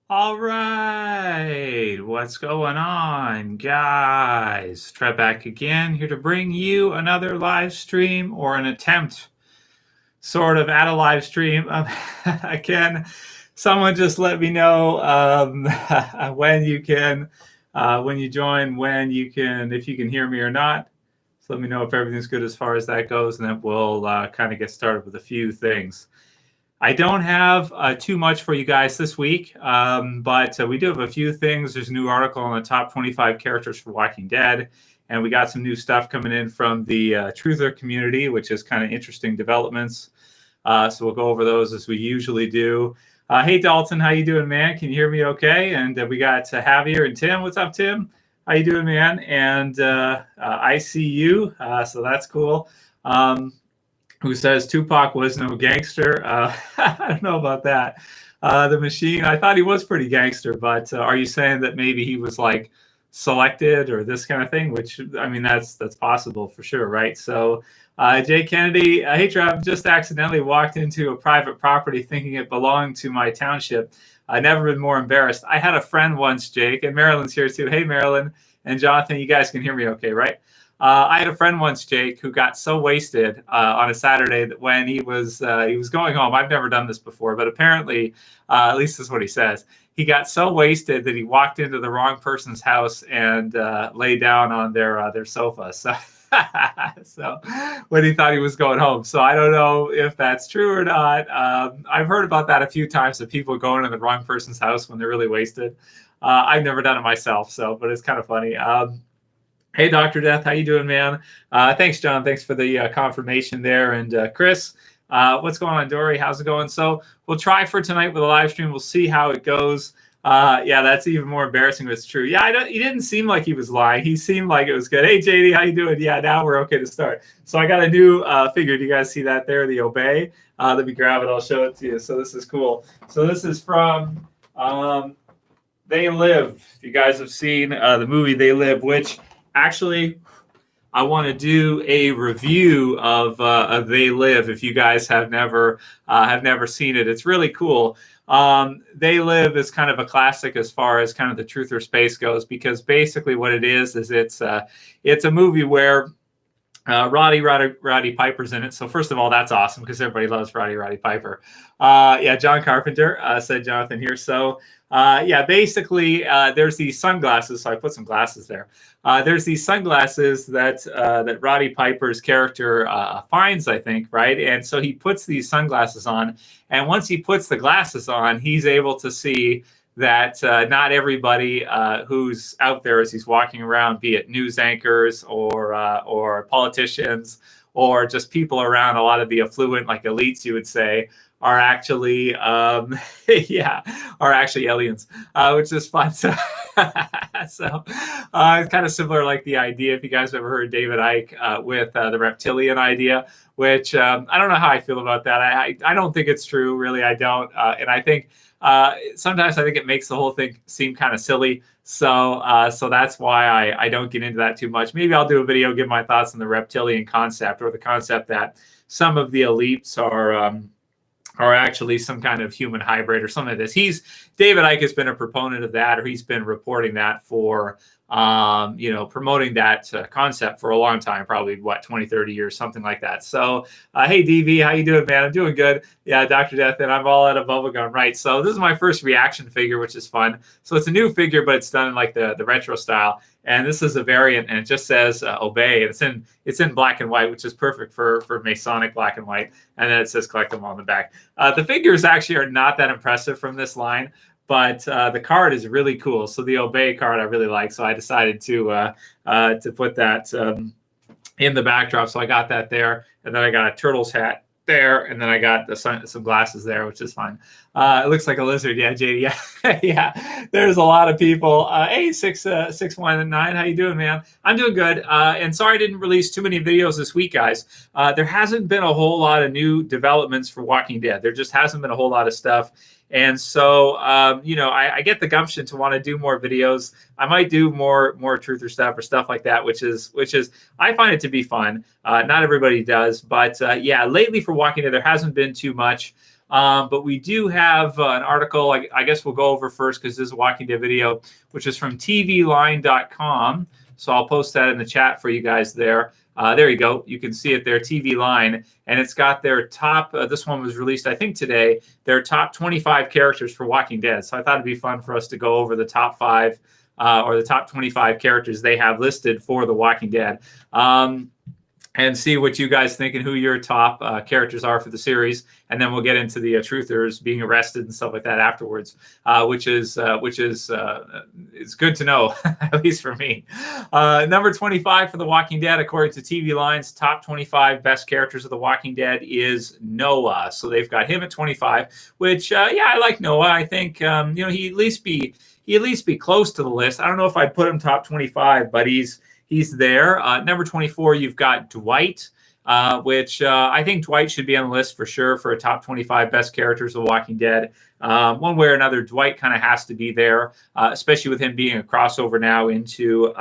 All right, what's going on, guys? Trev back again, here to bring you another live stream or an attempt, sort of, at a live stream. Again, someone just let me know when you can, when you join, when you can, if you can hear me or not. So let me know if everything's good as far as that goes, and then we'll kind of get started with a few things. I don't have too much for you guys this week, but we do have a few things. There's a new article on the top 25 characters for Walking Dead, and we got some new stuff coming in from the truther community, which is kind of interesting developments. So we'll go over those as we usually do. Hey, Dalton, how you doing, man? Can you hear me okay? And we got Javier and Tim. What's up, Tim? How you doing, man? And I see you, so that's cool. Who says Tupac was no gangster? I don't know about that. The Machine, I thought he was pretty gangster, but are you saying that maybe he was like selected or this kind of thing? Which, I mean, that's possible for sure, right? So Jay Kennedy, hey, Trev, just accidentally walked into a private property thinking it belonged to my township. I've never been more embarrassed. I had a friend once, Jake, and Marilyn's here too. Hey, Marilyn and Jonathan, you guys can hear me okay, right? I had a friend once, Jake, who got so wasted on a Saturday that when he was going home, I've never done this before, but apparently, at least this is what he says, he got so wasted that he walked into the wrong person's house and lay down on their sofa. So, so when he thought he was going home. So I don't know if that's true or not. I've heard about that a few times, that people go into the wrong person's house when they're really wasted. I've never done it myself, but it's kind of funny. Hey, Dr. Death, how you doing, man? Thanks, John. Thanks for the confirmation there. And Chris, what's going on, Dory? How's it going? So we'll try for tonight with a live stream. We'll see how it goes. Yeah, that's even more embarrassing if it's true. Yeah, he didn't seem like he was lying. He seemed like it was good. Hey, JD, how you doing? Yeah, now we're okay to start. So I got a new figure. Do you guys see that there, the Obey? Let me grab it. I'll show it to you. So this is cool. So this is from They Live. If you guys have seen the movie They Live, which... Actually, I want to do a review of They Live. If you guys have never seen it, it's really cool. They Live is kind of a classic as far as kind of the truther space goes, because basically what it is it's a movie where Roddy Piper's in it. So first of all, that's awesome because everybody loves Roddy Piper. Yeah, John Carpenter, said Jonathan here. So yeah, basically there's these sunglasses. So I put some glasses there. There's these sunglasses that Roddy Piper's character finds, I think, right? And so he puts these sunglasses on. And once he puts the glasses on, he's able to see that not everybody who's out there as he's walking around, be it news anchors or politicians or just people around, a lot of the affluent, like elites, you would say, are actually yeah, are actually aliens, which is fun. So, it's kind of similar, like the idea, if you guys have ever heard David Icke with the reptilian idea, which I don't know how I feel about that. I don't think it's true, really. I don't, and I think sometimes I think it makes the whole thing seem kind of silly. So that's why I don't get into that too much. Maybe I'll do a video, give my thoughts on the reptilian concept, or the concept that some of the elites are actually some kind of human hybrid or something like this. David Icke has been a proponent of that, or he's been reporting that for, promoting that concept for a long time, probably 20, 30 years, something like that. So, hey, DV, how you doing, man? I'm doing good. Yeah, Dr. Death, and I'm all out of bubblegum, right? So this is my first reaction figure, which is fun. So it's a new figure, but it's done in like the retro style. And this is a variant, and it just says Obey. And it's in black and white, which is perfect for Masonic black and white. And then it says collect them on the back. The figures actually are not that impressive from this line, but the card is really cool. So the Obey card I really like. So I decided to put that in the backdrop. So I got that there, and then I got a Turtles hat there, and then I got some glasses there, which is fine. It looks like a lizard. Yeah, JD. Yeah, yeah. There's a lot of people. Hey, 619, how you doing, man? I'm doing good. And sorry I didn't release too many videos this week, guys. There hasn't been a whole lot of new developments for Walking Dead. There just hasn't been a whole lot of stuff. And so, I get the gumption to want to do more videos. I might do more truther stuff or stuff like that, which is I find it to be fun. Not everybody does, but yeah, lately for Walking Dead, there hasn't been too much. But we do have an article, I guess we'll go over first because this is a Walking Dead video, which is from tvline.com. So I'll post that in the chat for you guys there. There you go. You can see it there, TV Line. And it's got their top, this one was released, I think, today, their top 25 characters for Walking Dead. So I thought it'd be fun for us to go over the top 5 or the top 25 characters they have listed for The Walking Dead. And see what you guys think and who your top characters are for the series. And then we'll get into the truthers being arrested and stuff like that afterwards, which is it's good to know, at least for me. Number 25 for The Walking Dead, according to TV Line's top 25 best characters of The Walking Dead, is Noah. So they've got him at 25, which, yeah, I like Noah. I think, he'd at least be close to the list. I don't know if I'd put him top 25, but he's there. Number 24, you've got Dwight, which I think Dwight should be on the list for sure for a top 25 best characters of Walking Dead. One way or another, Dwight kind of has to be there, especially with him being a crossover now into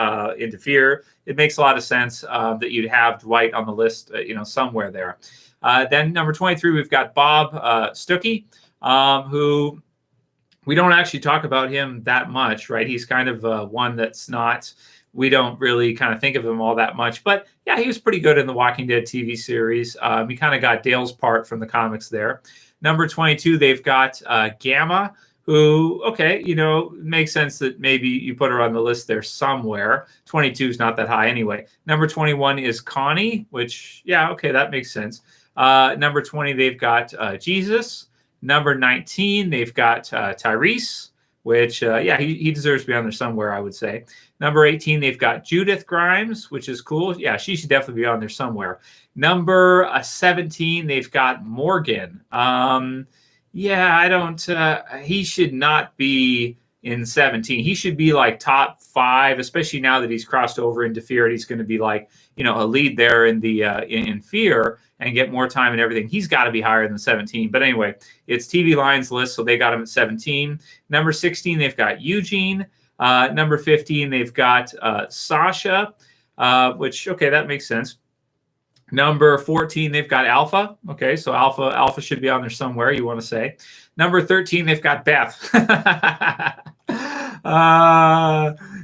Fear. It makes a lot of sense that you'd have Dwight on the list, somewhere there. Then number 23, we've got Bob Stuckey, who we don't actually talk about him that much, right? He's kind of one that's not... We don't really kind of think of him all that much. But, yeah, he was pretty good in the Walking Dead TV series. He kind of got Dale's part from the comics there. Number 22, they've got Gamma, who, okay, makes sense that maybe you put her on the list there somewhere. 22 is not that high anyway. Number 21 is Connie, which, yeah, okay, that makes sense. Number 20, they've got Jesus. Number 19, they've got Tyrese, which, yeah, he deserves to be on there somewhere, I would say. Number 18, they've got Judith Grimes, which is cool. Yeah, she should definitely be on there somewhere. Number 17, they've got Morgan. Yeah, I don't... he should not be in 17. He should be like top 5, especially now that he's crossed over into Fear. He's going to be like, a lead there in the in Fear and get more time and everything. He's got to be higher than 17. But anyway, it's TV Line's list, so they got him at 17. Number 16, they've got Eugene. Number 15, they've got Sasha, which, okay, that makes sense. Number 14, they've got Alpha. Okay, so Alpha should be on there somewhere, you want to say. Number 13, they've got Beth.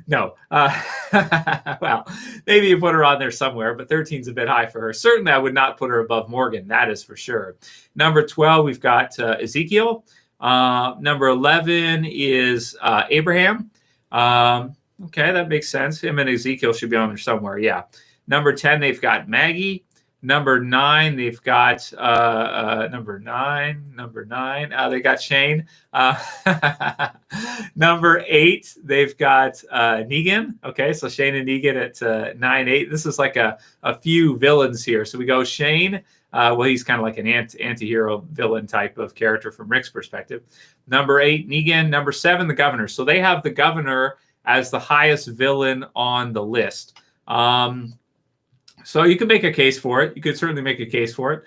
No. Well, maybe you put her on there somewhere, but 13's a bit high for her. Certainly, I would not put her above Morgan. That is for sure. Number 12, we've got Ezekiel. Number 11 is Abraham. Okay, that makes sense. Him and Ezekiel should be on there somewhere. Yeah. Number 10, they've got Maggie. Number 9, they've got number nine. They got Shane. Number 8, they've got Negan. Okay, so Shane and Negan at 9, 8. This is like a few villains here. So we go Shane. Well, he's kind of like an anti-hero villain type of character from Rick's perspective. Number 8, Negan. Number 7, the governor. So they have the governor as the highest villain on the list. So you can make a case for it. You could certainly make a case for it.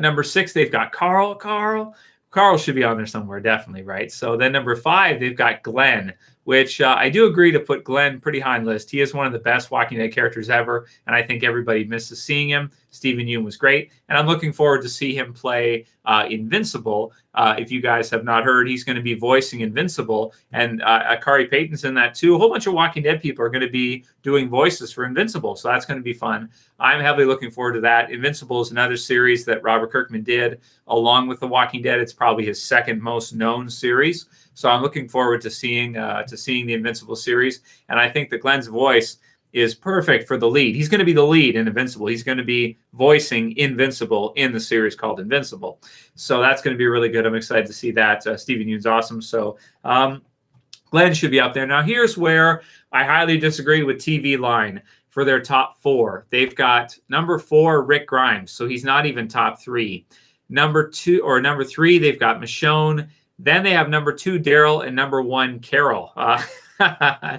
Number 6, they've got Carl. Carl should be on there somewhere, definitely, right? So then number 5, they've got Glenn, which I do agree to put Glenn pretty high on the list. He is one of the best Walking Dead characters ever, and I think everybody misses seeing him. Stephen Yeun was great, and I'm looking forward to see him play Invincible. If you guys have not heard, he's going to be voicing Invincible, and Akari Payton's in that too. A whole bunch of Walking Dead people are going to be doing voices for Invincible, so that's going to be fun. I'm heavily looking forward to that. Invincible is another series that Robert Kirkman did along with The Walking Dead. It's probably his second most known series, so I'm looking forward to seeing the Invincible series, and I think that Glenn's voice is perfect for the lead. He's going to be the lead in Invincible. He's going to be voicing Invincible in the series called Invincible. So that's going to be really good. I'm excited to see that. Stephen Yeun's awesome. So Glenn should be up there. Now, here's where I highly disagree with TV Line for their top 4. They've got number 4, Rick Grimes. So he's not even top 3. Number 3, they've got Michonne. Then they have number 2, Daryl, and number 1, Carol.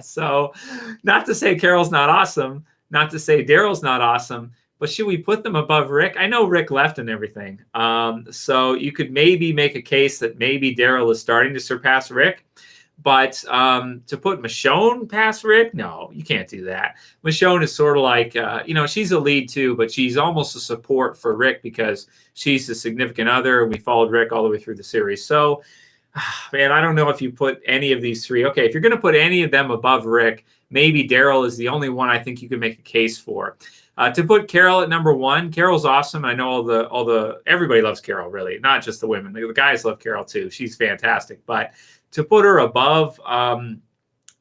So not to say Carol's not awesome, not to say Daryl's not awesome, but should we put them above Rick? I know Rick left and everything. So you could maybe make a case that maybe Daryl is starting to surpass Rick. But to put Michonne past Rick, no, you can't do that. Michonne is sort of like, she's a lead too, but she's almost a support for Rick because she's the significant other. We followed Rick all the way through the series. So, man, I don't know if you put any of these three. Okay, if you're going to put any of them above Rick, maybe Daryl is the only one I think you can make a case for. To put Carol at number one, Carol's awesome. I know all the everybody loves Carol, really, not just the women. The guys love Carol too. She's fantastic. But to put her above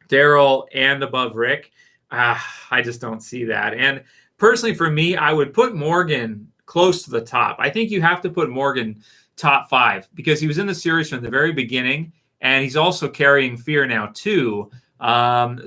Daryl and above Rick, I just don't see that. And personally, for me, I would put Morgan close to the top. I think you have to put Morgan top 5 because he was in the series from the very beginning, and he's also carrying fear now too. And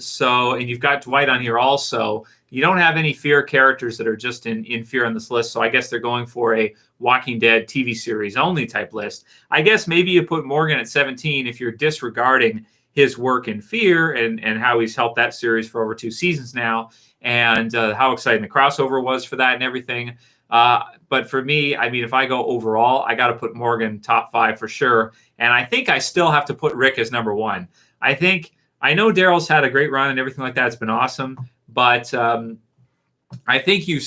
you've got Dwight on here also. You don't have any fear characters that are just in fear on this list. So I guess they're going for a Walking Dead TV series only type list. I guess maybe you put Morgan at 17 if you're disregarding his work in fear and how he's helped that series for over 2 seasons now, and how exciting the crossover was for that and everything. But for me, I mean, if I go overall, I got to put Morgan top 5 for sure. And I think I still have to put Rick as number 1. I know Daryl's had a great run and everything like that. It's been awesome. But I think you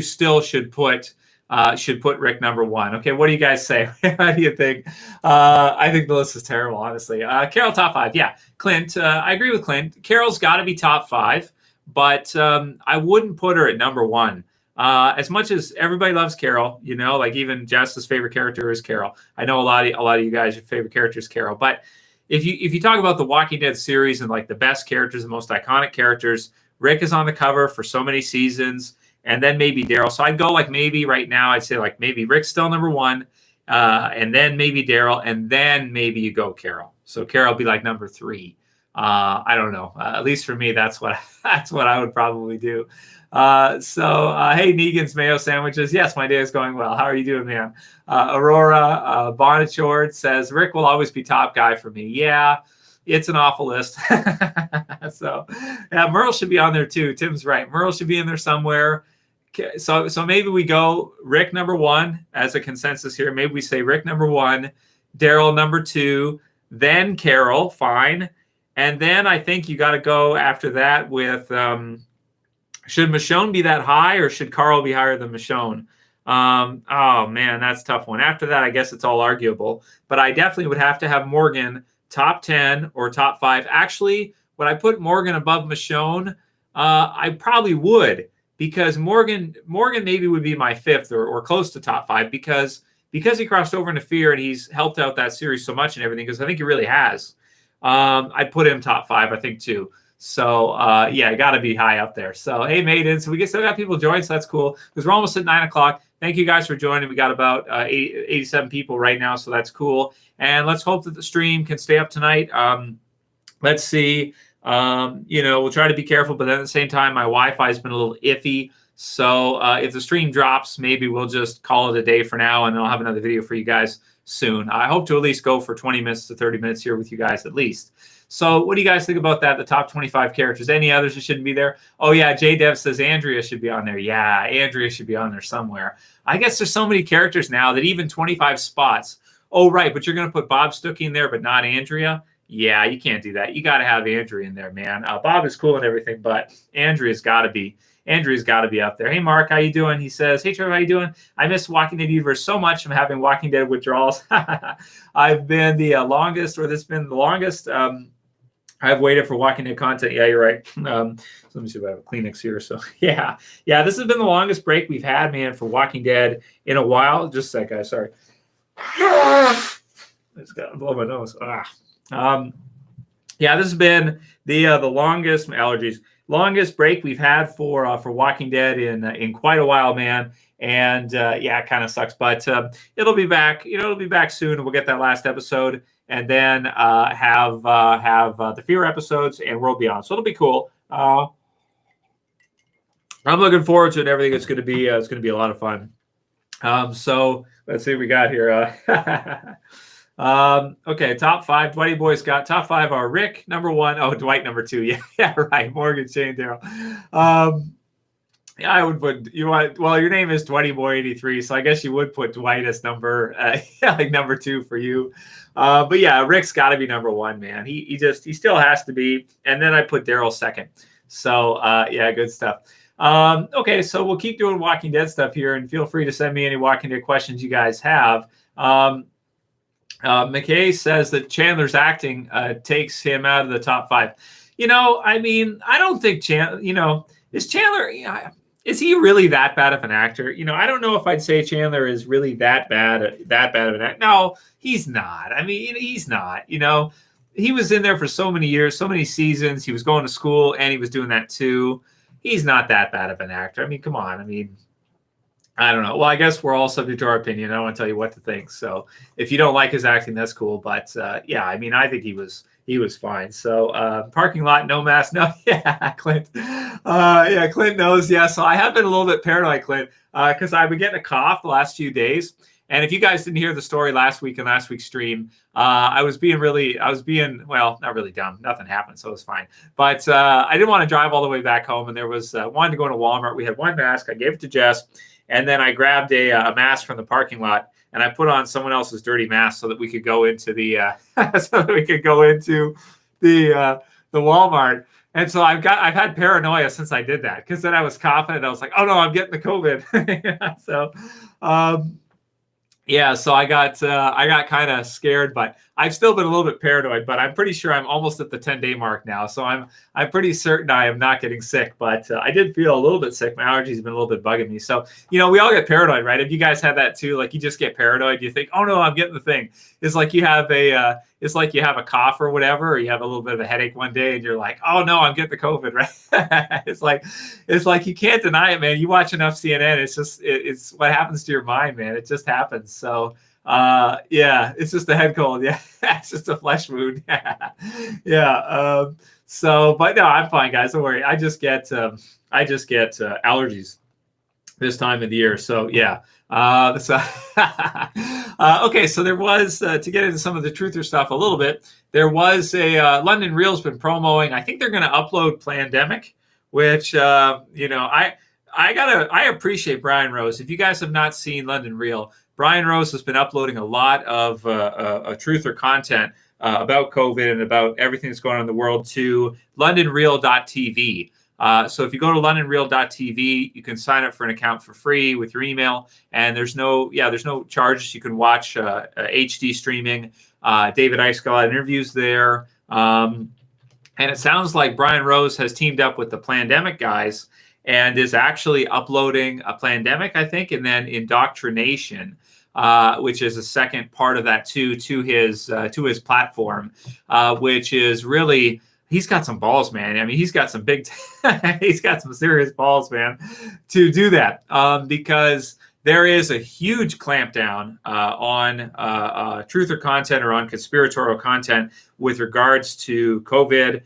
still should put Rick number 1. Okay, what do you guys say? What do you think? I think the list is terrible, honestly. Carol top 5, yeah. Clint, I agree with Clint. Carol's got to be top 5, but I wouldn't put her at number 1. As much as everybody loves Carol, like even Jess's favorite character is Carol. I know a lot of you guys, your favorite character is Carol, but if you talk about the Walking Dead series and like the best characters, the most iconic characters, Rick is on the cover for so many seasons, and then maybe Daryl. So I'd go like maybe right now, I'd say like maybe Rick's still number 1, and then maybe Daryl, and then maybe you go Carol. So Carol will be like number 3. I don't know. At least for me, that's what I would probably do. Hey, Negan's mayo sandwiches. Yes, my day is going well. How are you doing, man? Aurora Bonachord says Rick will always be top guy for me. Yeah, it's an awful list. So yeah, Merle should be on there too. Tim's right. Merle should be in there somewhere. So maybe we go Rick number 1 as a consensus here. Maybe we say Rick number 1, Daryl number 2, then Carol. Fine. And then I think you got to go after that with should Michonne be that high or should Carl be higher than Michonne? Oh, man, that's a tough one. After that, I guess it's all arguable. But I definitely would have to have Morgan top 10 or top 5. Actually, would I put Morgan above Michonne? I probably would, because Morgan maybe would be my 5th or close to top 5 because he crossed over into fear and he's helped out that series so much and everything, because I think he really has. I'd put him top 5, I think, too. So, yeah, got to be high up there. So, hey, Maiden. So we still got people join, so that's cool, because we're almost at 9 o'clock. Thank you guys for joining. We got about 87 people right now, so that's cool. And let's hope that the stream can stay up tonight. Let's see. We'll try to be careful, but then at the same time, my Wi-Fi has been a little iffy. So if the stream drops, maybe we'll just call it a day for now, and I'll have another video for you guys soon. I hope to at least go for 20 minutes to 30 minutes here with you guys at least. So what do you guys think about that? The top 25 characters. Any others that shouldn't be there? Oh, yeah. J-Dev says Andrea should be on there. Yeah, Andrea should be on there somewhere. I guess there's so many characters now that even 25 spots. Oh, right. But you're going to put Bob Stuckey in there, but not Andrea? Yeah, you can't do that. You got to have Andrea in there, man. Bob is cool and everything, but Andrea's got to be up there. Hey, Mark, how you doing? He says, hey, Trev, how you doing? I miss Walking Dead universe so much. I'm having Walking Dead withdrawals. I've been the longest I've waited for Walking Dead content. Yeah, you're right. So let me see if I have a Kleenex here. So yeah, this has been the longest break we've had, man, for Walking Dead in a while. Just a sec, guys. Sorry. I just got to blow my nose. Yeah, this has been the longest break we've had for Walking Dead in quite a while, man. And yeah, it kind of sucks, but it'll be back. It'll be back soon. We'll get that last episode, and then have the Fear episodes and World Beyond. So it'll be cool. I'm looking forward to it. Everything. It's going to be a lot of fun. So let's see what we got here. Okay, top 5. Dwighty Boy's got top 5 are Rick number 1. Oh, Dwight number 2. Yeah, right. Morgan, Shane, Daryl. Yeah, I would put you want. Well, your name is Dwighty Boy 83, so I guess you would put Dwight as number, like number 2 for you. But yeah, Rick's got to be number 1, man. He still has to be. And then I put Daryl second. So yeah, good stuff. Okay, so we'll keep doing Walking Dead stuff here, and feel free to send me any Walking Dead questions you guys have. McKay says that Chandler's acting takes him out of the top 5. I mean, I don't think Chandler. Is Chandler? Is he really that bad of an actor? I don't know if I'd say Chandler is really that bad of an actor. No, he's not. I mean, he's not. He was in there for so many years, so many seasons. He was going to school, and he was doing that too. He's not that bad of an actor. I mean, come on. I mean, I don't know. Well, I guess we're all subject to our opinion. I don't want to tell you what to think. So if you don't like his acting, that's cool. But yeah, I mean, I think he was fine. So parking lot, no mask, no. Yeah, Clint. Yeah, Clint knows. Yeah, so I have been a little bit paranoid, Clint, because I've been getting a cough the last few days. And if you guys didn't hear the story last week in last week's stream, I was being, well, not really dumb. Nothing happened, so it was fine. But I didn't want to drive all the way back home. And there was wanted to go to Walmart. We had one mask. I gave it to Jess. And then I grabbed a mask from the parking lot, and I put on someone else's dirty mask so that we could go into the the Walmart. And so I've had paranoia since I did that, because then I was confident. I was like, oh no, I'm getting the COVID. So yeah, so I got kind of scared, but I've still been a little bit paranoid. But I'm pretty sure I'm almost at the 10-day mark now, so I'm pretty certain I am not getting sick. But I did feel a little bit sick. My allergies have been a little bit bugging me. So we all get paranoid, right? If you guys have that too, like you just get paranoid, you think, oh no, I'm getting the thing. It's like you have a cough or whatever, or you have a little bit of a headache one day, and you're like, oh no, I'm getting the COVID, right? It's like you can't deny it, man. You watch enough CNN, it's what happens to your mind, man. It just happens. So yeah, it's just a head cold. Yeah, it's just a flesh wound. Yeah. So, but no, I'm fine, guys. Don't worry. I just get allergies this time of the year. So yeah. Okay, so there was, to get into some of the truther stuff a little bit, there was a London Real's been promoting. I think they're going to upload Plandemic, which I appreciate Brian Rose. If you guys have not seen London Real, Brian Rose has been uploading a lot of truther content about COVID and about everything that's going on in the world to londonreal.tv. So if you go to londonreal.tv, you can sign up for an account for free with your email, and there's no charges. You can watch HD streaming. David Icke got a lot of interviews there. And it sounds like Brian Rose has teamed up with the Plandemic guys and is actually uploading a Plandemic, I think, and then Indoctrination, which is a second part of that too, to his platform, which is really... He's got some balls, man. I mean, he's got some he's got some serious balls, man, to do that. Because there is a huge clampdown on truther content or on conspiratorial content with regards to COVID,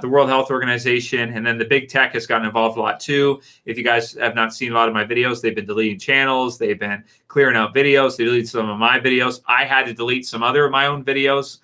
the World Health Organization, and then the big tech has gotten involved a lot too. If you guys have not seen a lot of my videos, they've been deleting channels. They've been clearing out videos. They deleted some of my videos. I had to delete some other of my own videos.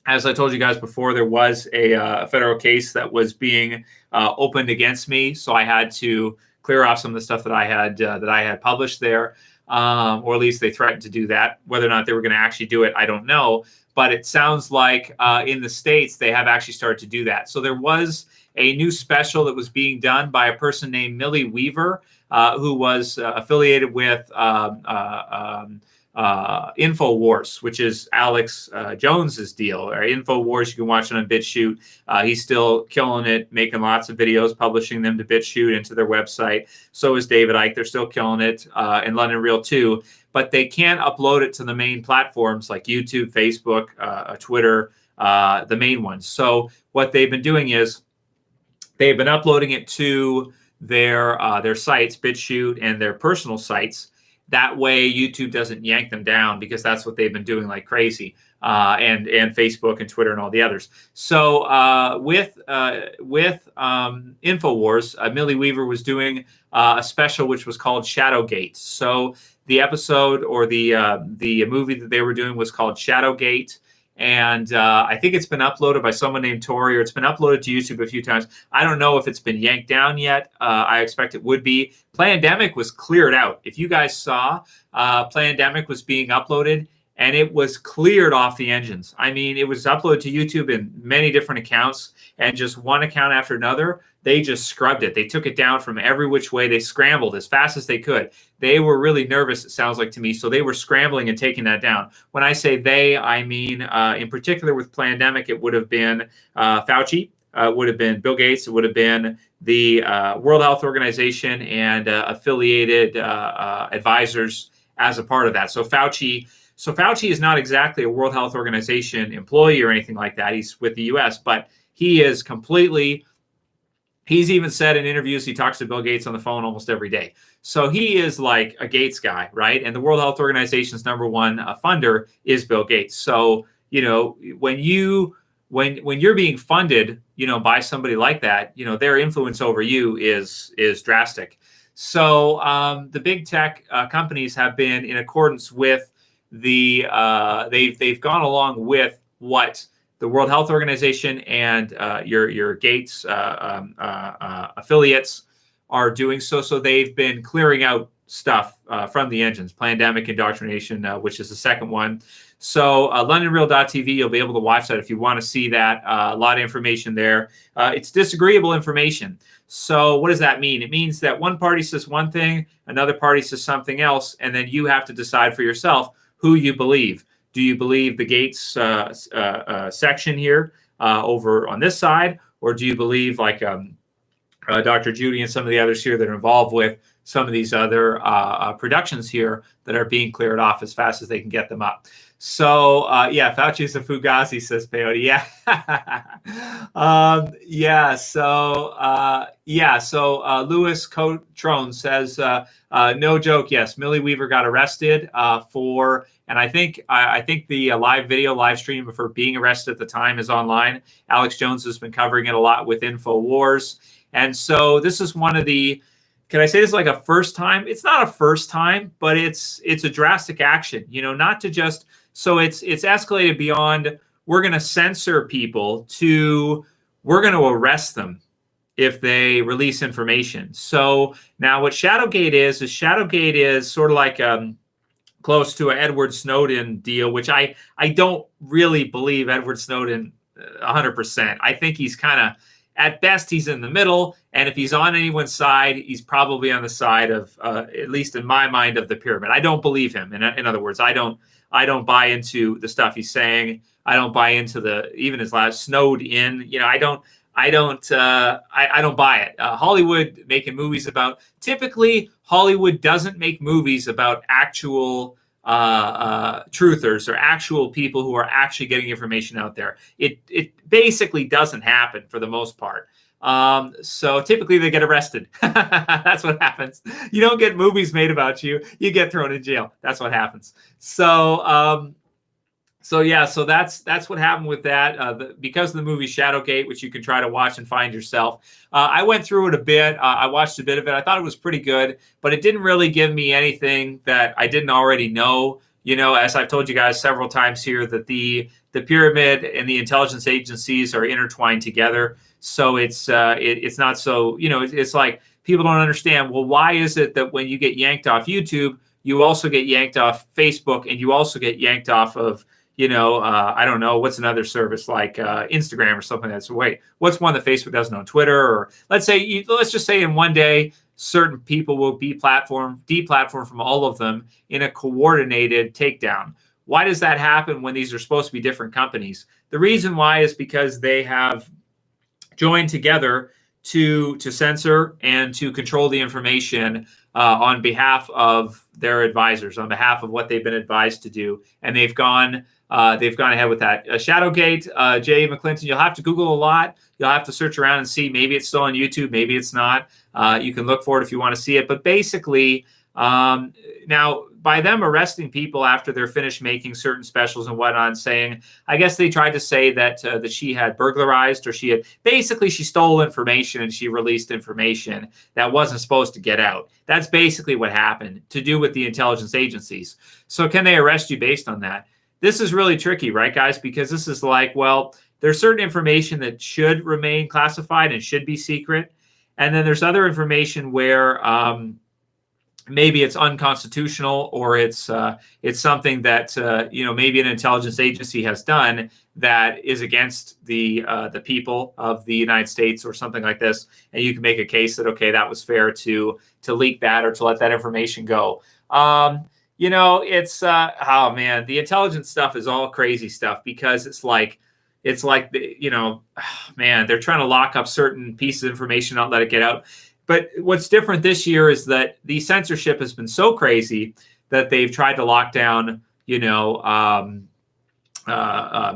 As I told you guys before, there was a federal case that was being opened against me, so I had to clear off some of the stuff that I had published there, or at least they threatened to do that. Whether or not they were going to actually do it, I don't know. But it sounds like in the States they have actually started to do that. So there was a new special that was being done by a person named Millie Weaver, who was affiliated with InfoWars, which is Alex Jones's deal. Or InfoWars, you can watch it on BitChute. He's still killing it, making lots of videos, publishing them to BitChute into their website. So is David Icke. They're still killing it, and London Real too. But they can't upload it to the main platforms like YouTube, Facebook, Twitter, the main ones. So what they've been doing is they've been uploading it to their sites, BitChute, and their personal sites. That way, YouTube doesn't yank them down, because that's what they've been doing like crazy, and Facebook and Twitter and all the others. So with InfoWars, Millie Weaver was doing a special which was called Shadowgate. So the episode or the movie that they were doing was called Shadowgate, And I think it's been uploaded by someone named Tori, or it's been uploaded to YouTube a few times. I don't know if it's been yanked down yet. I expect it would be. Plandemic was cleared out. If you guys saw, Plandemic was being uploaded, and it was cleared off the engines. I mean, it was uploaded to YouTube in many different accounts, and just one account after another, they just scrubbed it. They took it down from every which way. They scrambled as fast as they could. They were really nervous, it sounds like to me, so they were scrambling and taking that down. When I say they, I mean, in particular with Plandemic, it would have been Fauci, it would have been Bill Gates, it would have been the World Health Organization and affiliated advisors as a part of that. So Fauci is not exactly a World Health Organization employee or anything like that. He's with the U.S., but he is completely, he's even said in interviews, he talks to Bill Gates on the phone almost every day. So he is like a Gates guy, right? And the World Health Organization's number one funder is Bill Gates. So, you know, when you're being funded, you know, by somebody like that, you know, their influence over you is drastic. So the big tech companies have been in accordance with the they've gone along with what the World Health Organization and your Gates affiliates are doing. So they've been clearing out stuff from the engines. Plandemic Indoctrination, which is the second one. So LondonReal.tv, you'll be able to watch that if you want to see that. A lot of information there. It's disagreeable information. So what does that mean? It means that one party says one thing, another party says something else, and then you have to decide for yourself who you believe. Do you believe the Gates section here over on this side, or do you believe like Dr. Judy and some of the others here that are involved with some of these other productions here that are being cleared off as fast as they can get them up? So yeah, Fauci is a Fugazi, says Peyote. Yeah. So Louis Cotrone says, no joke. Yes, Millie Weaver got arrested for, and I think the live stream of her being arrested at the time is online. Alex Jones has been covering it a lot with InfoWars. And so this is one of the, can I say this is like a first time? It's not a first time, but it's a drastic action, you know, not to just, so it's escalated beyond we're going to censor people to we're going to arrest them if they release information. So now what Shadowgate is sort of like close to an Edward Snowden deal, which I don't really believe Edward Snowden 100%. I think he's kind of, at best, he's in the middle. And if he's on anyone's side, he's probably on the side of, at least in my mind, of the pyramid. I don't believe him. In other words, I don't buy into the stuff he's saying. I don't buy into even his last snowed in. You know, I don't buy it. Hollywood making movies about, typically Hollywood doesn't make movies about actual truthers or actual people who are actually getting information out there. It basically doesn't happen for the most part. So typically they get arrested. That's what happens. You don't get movies made about you. You get thrown in jail. That's what happens. So that's what happened with that. Because of the movie Shadowgate, which you can try to watch and find yourself. I went through it a bit. I watched a bit of it. I thought it was pretty good, but it didn't really give me anything that I didn't already know. You know, as I've told you guys several times here, that the pyramid and the intelligence agencies are intertwined together. So it's not so, you know, it's like people don't understand. Well, why is it that when you get yanked off YouTube, you also get yanked off Facebook, and you also get yanked off of, you know, I don't know, what's another service like Instagram or something that's, wait, what's one that Facebook doesn't own? Twitter, or let's just say in one day, certain people will be deplatformed from all of them in a coordinated takedown. Why does that happen when these are supposed to be different companies? The reason why is because they have joined together to censor and to control the information on behalf of their advisors, on behalf of what they've been advised to do, and they've gone ahead with that. Shadowgate, Jay McClinton, you'll have to Google a lot. You'll have to search around and see. Maybe it's still on YouTube. Maybe it's not. You can look for it if you want to see it. But basically, now, by them arresting people after they're finished making certain specials and whatnot, and saying, I guess they tried to say that that she had burglarized, or she stole information and she released information that wasn't supposed to get out. That's basically what happened, to do with the intelligence agencies. So can they arrest you based on that? this is really tricky, right, guys? Because this is like, well, there's certain information that should remain classified and should be secret. And then there's other information where maybe it's unconstitutional, or it's something that maybe an intelligence agency has done that is against the people of the United States or something like this, and you can make a case that okay, that was fair to leak that or to let that information go. It's oh man, the intelligence stuff is all crazy stuff, because it's like man, they're trying to lock up certain pieces of information, not let it get out. But what's different this year is that the censorship has been so crazy that they've tried to lock down,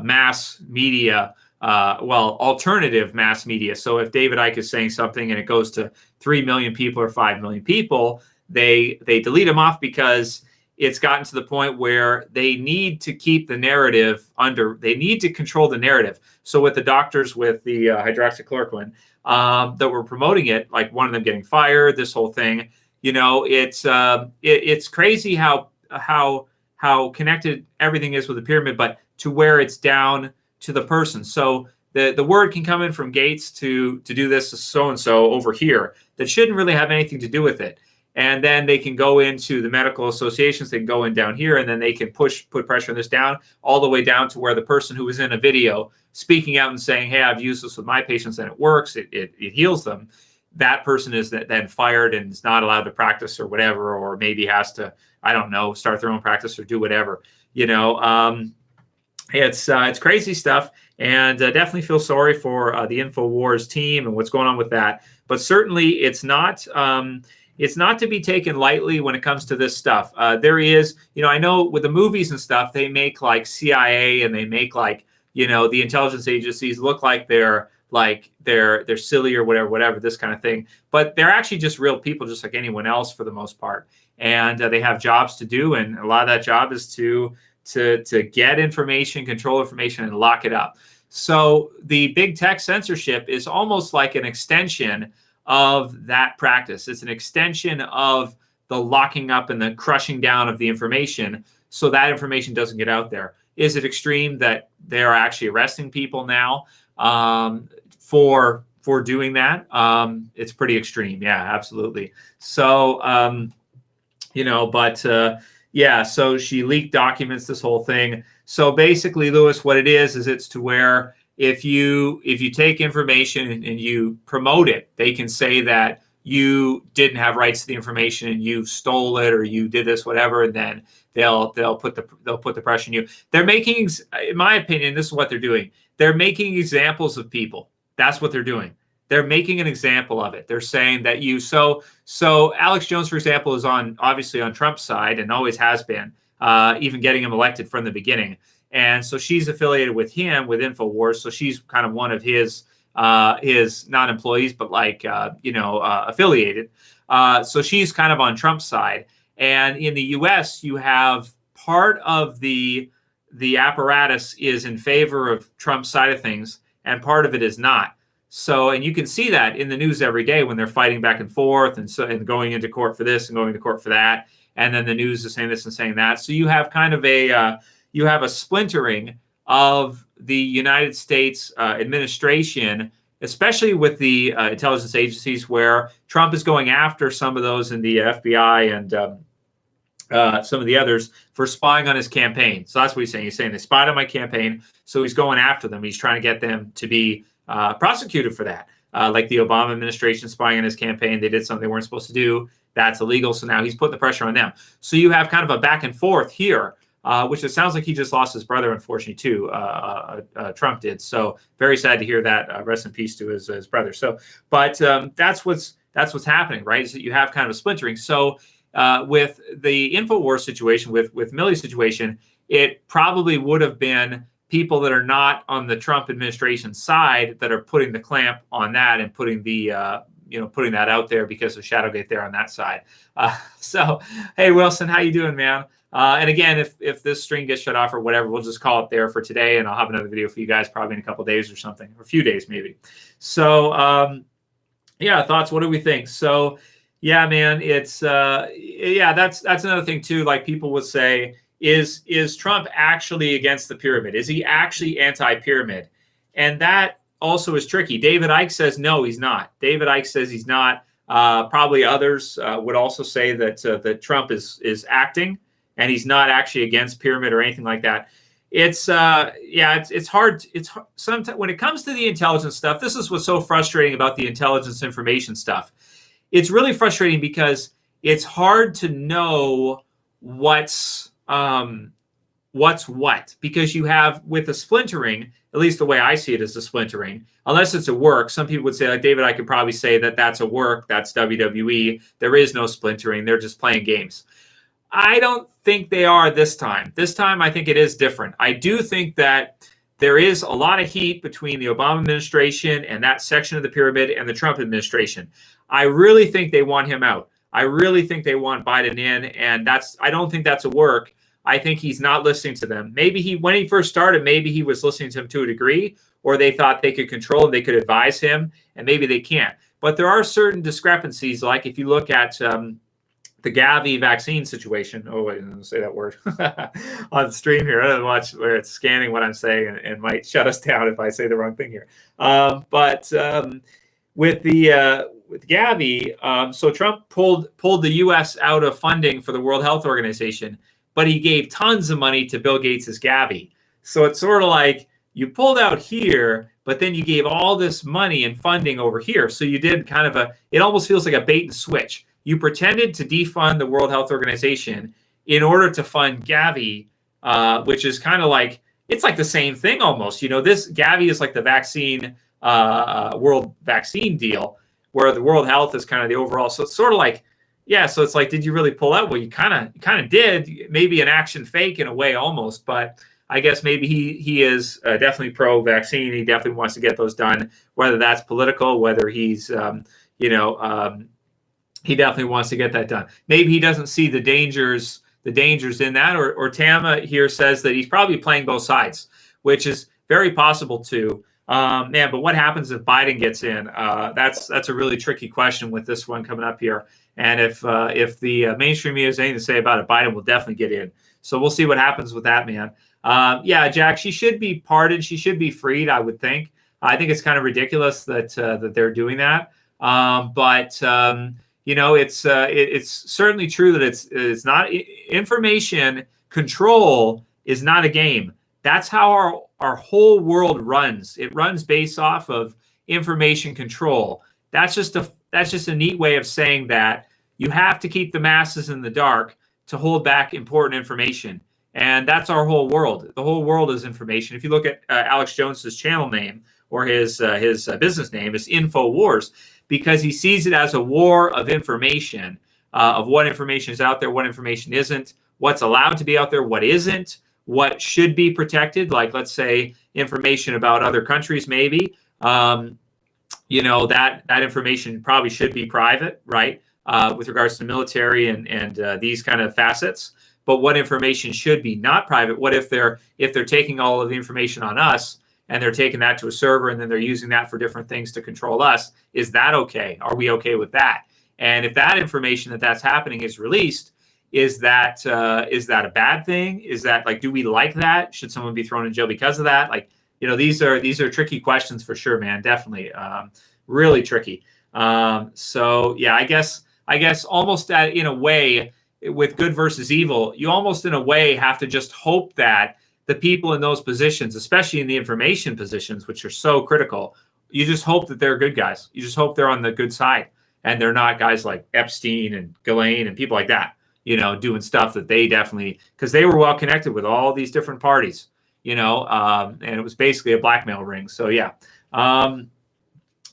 mass media, alternative mass media. So if David Icke is saying something and it goes to 3 million people or 5 million people, they delete them off, because it's gotten to the point where they need to keep the narrative they need to control the narrative. So with the doctors with the hydroxychloroquine that were promoting it, like one of them getting fired, this whole thing, it's crazy how connected everything is with the pyramid, but to where it's down to the person. So the word can come in from Gates to do this so-and-so over here that shouldn't really have anything to do with it. And then they can go into the medical associations, they can go in down here, and then they can put pressure on this down all the way down to where the person who was in a video speaking out and saying, hey, I've used this with my patients and it works, it heals them. That person is then fired and is not allowed to practice or whatever, or maybe has to, I don't know, start their own practice or do whatever. It's crazy stuff, and definitely feel sorry for the InfoWars team and what's going on with that. But certainly it's not to be taken lightly when it comes to this stuff. There is, I know with the movies and stuff, they make like CIA and they make like, the intelligence agencies look like they're silly or whatever, this kind of thing. But they're actually just real people, just like anyone else for the most part. And they have jobs to do. And a lot of that job is to get information, control information, and lock it up. So the big tech censorship is almost like an extension of that practice. It's an extension of the locking up and the crushing down of the information, so that information doesn't get out there. Is it extreme that they are actually arresting people now for doing that? It's pretty extreme. Yeah, absolutely. So, so she leaked documents, this whole thing. So basically, Lewis, what it is it's to where if you take information and you promote it, they can say that you didn't have rights to the information and you stole it or you did this, whatever, and then they'll put the pressure on you. They're making, in my opinion, this is what they're doing. They're making examples of people. That's what they're doing. They're making an example of it. They're saying that so Alex Jones, for example, is obviously on Trump's side and always has been, even getting him elected from the beginning. And so she's affiliated with him with InfoWars. So she's kind of one of his not employees, but affiliated. So she's kind of on Trump's side. And in the U.S., you have part of the apparatus is in favor of Trump's side of things, and part of it is not. So, and you can see that in the news every day when they're fighting back and forth and going into court for this and going to court for that. And then the news is saying this and saying that. So you have kind of a splintering of the United States administration, especially with the intelligence agencies, where Trump is going after some of those in the FBI and some of the others for spying on his campaign. So that's what he's saying. He's saying they spied on my campaign. So he's going after them. He's trying to get them to be prosecuted for that. Like the Obama administration spying on his campaign. They did something they weren't supposed to do. That's illegal. So now he's putting the pressure on them. So you have kind of a back and forth here, which it sounds like he just lost his brother, unfortunately, too. Trump did. So very sad to hear that. Rest in peace to his brother. So, but that's what's happening, right? Is that you have kind of a splintering. So with the InfoWars situation, with Milley's situation, it probably would have been people that are not on the Trump administration side that are putting the clamp on that and putting the putting that out there because of Shadowgate there on that side. So, hey, Wilson, how you doing, man? And again, if this string gets shut off or whatever, we'll just call it there for today, and I'll have another video for you guys probably in a couple of days or something, or a few days maybe. So, thoughts. What do we think? So, yeah, man, it's that's another thing too. Like people would say, is Trump actually against the pyramid? Is he actually anti-pyramid? And that also is tricky. David Icke says no, he's not. David Icke says he's not. Probably others would also say that Trump is acting, and he's not actually against pyramid or anything like that. It's hard. It's sometimes when it comes to the intelligence stuff. This is what's so frustrating about the intelligence information stuff. It's really frustrating because it's hard to know what's what, because you have, with the splintering, at least the way I see it is the splintering, unless it's a work. Some people would say, like David, I could probably say that that's a work, that's WWE. There is no splintering. They're just playing games. I don't think they are this time. This time, I think it is different. I do think that there is a lot of heat between the Obama administration and that section of the pyramid and the Trump administration. I really think they want him out. I really think they want Biden in, and I don't think that's a work. I think he's not listening to them. Maybe when he first started, maybe he was listening to him to a degree, or they thought they could control him, they could advise him, and maybe they can't. But there are certain discrepancies, like if you look at the Gavi vaccine situation. Oh, wait, I didn't say that word on the stream here. I don't watch where it's scanning what I'm saying and might shut us down if I say the wrong thing here. But with Gavi, so Trump pulled the U.S. out of funding for the World Health Organization, but he gave tons of money to Bill Gates' Gavi. So it's sort of like you pulled out here, but then you gave all this money and funding over here. So you did kind of it almost feels like a bait and switch. You pretended to defund the World Health Organization in order to fund Gavi, which is kind of like, it's like the same thing almost. This Gavi is like the vaccine, world vaccine deal, where the World Health is kind of the overall. So it's sort of like, yeah, so it's like, did you really pull out? Well, you kind of did, maybe an action fake in a way almost, but I guess maybe he is definitely pro-vaccine. He definitely wants to get those done, whether that's political, whether he's, he definitely wants to get that done. Maybe he doesn't see the dangers in that, or Tama here says that he's probably playing both sides, which is very possible too. But what happens if Biden gets in? That's a really tricky question with this one coming up here. And if the mainstream media has anything to say about it, Biden will definitely get in. So we'll see what happens with that, man. Jack, she should be pardoned. She should be freed, I would think. I think it's kind of ridiculous that they're doing that. It's certainly true that it's not information control is not a game. That's how our whole world runs. It runs based off of information control. That's just a neat way of saying that you have to keep the masses in the dark to hold back important information. And that's our whole world. The whole world is information. If you look at Alex Jones's channel name or his business name, it's InfoWars, because he sees it as a war of information, of what information is out there, what information isn't, what's allowed to be out there, what isn't, what should be protected, like let's say information about other countries maybe. That information probably should be private, right, with regards to military and these kind of facets. But what information should be not private? What if they're taking all of the information on us and they're taking that to a server and then they're using that for different things to control us? Is that okay? Are we okay with that? And if that information that's happening is released, is that a bad thing? Is that like, do we like that? Should someone be thrown in jail because of that? Like, these are tricky questions for sure, man. Definitely, really tricky. So yeah, I guess almost in a way, with good versus evil, you almost in a way have to just hope that the people in those positions, especially in the information positions, which are so critical, you just hope that they're good guys. You just hope they're on the good side and they're not guys like Epstein and Ghislaine and people like that, doing stuff that they definitely, because they were well connected with all these different parties, and it was basically a blackmail ring. So yeah.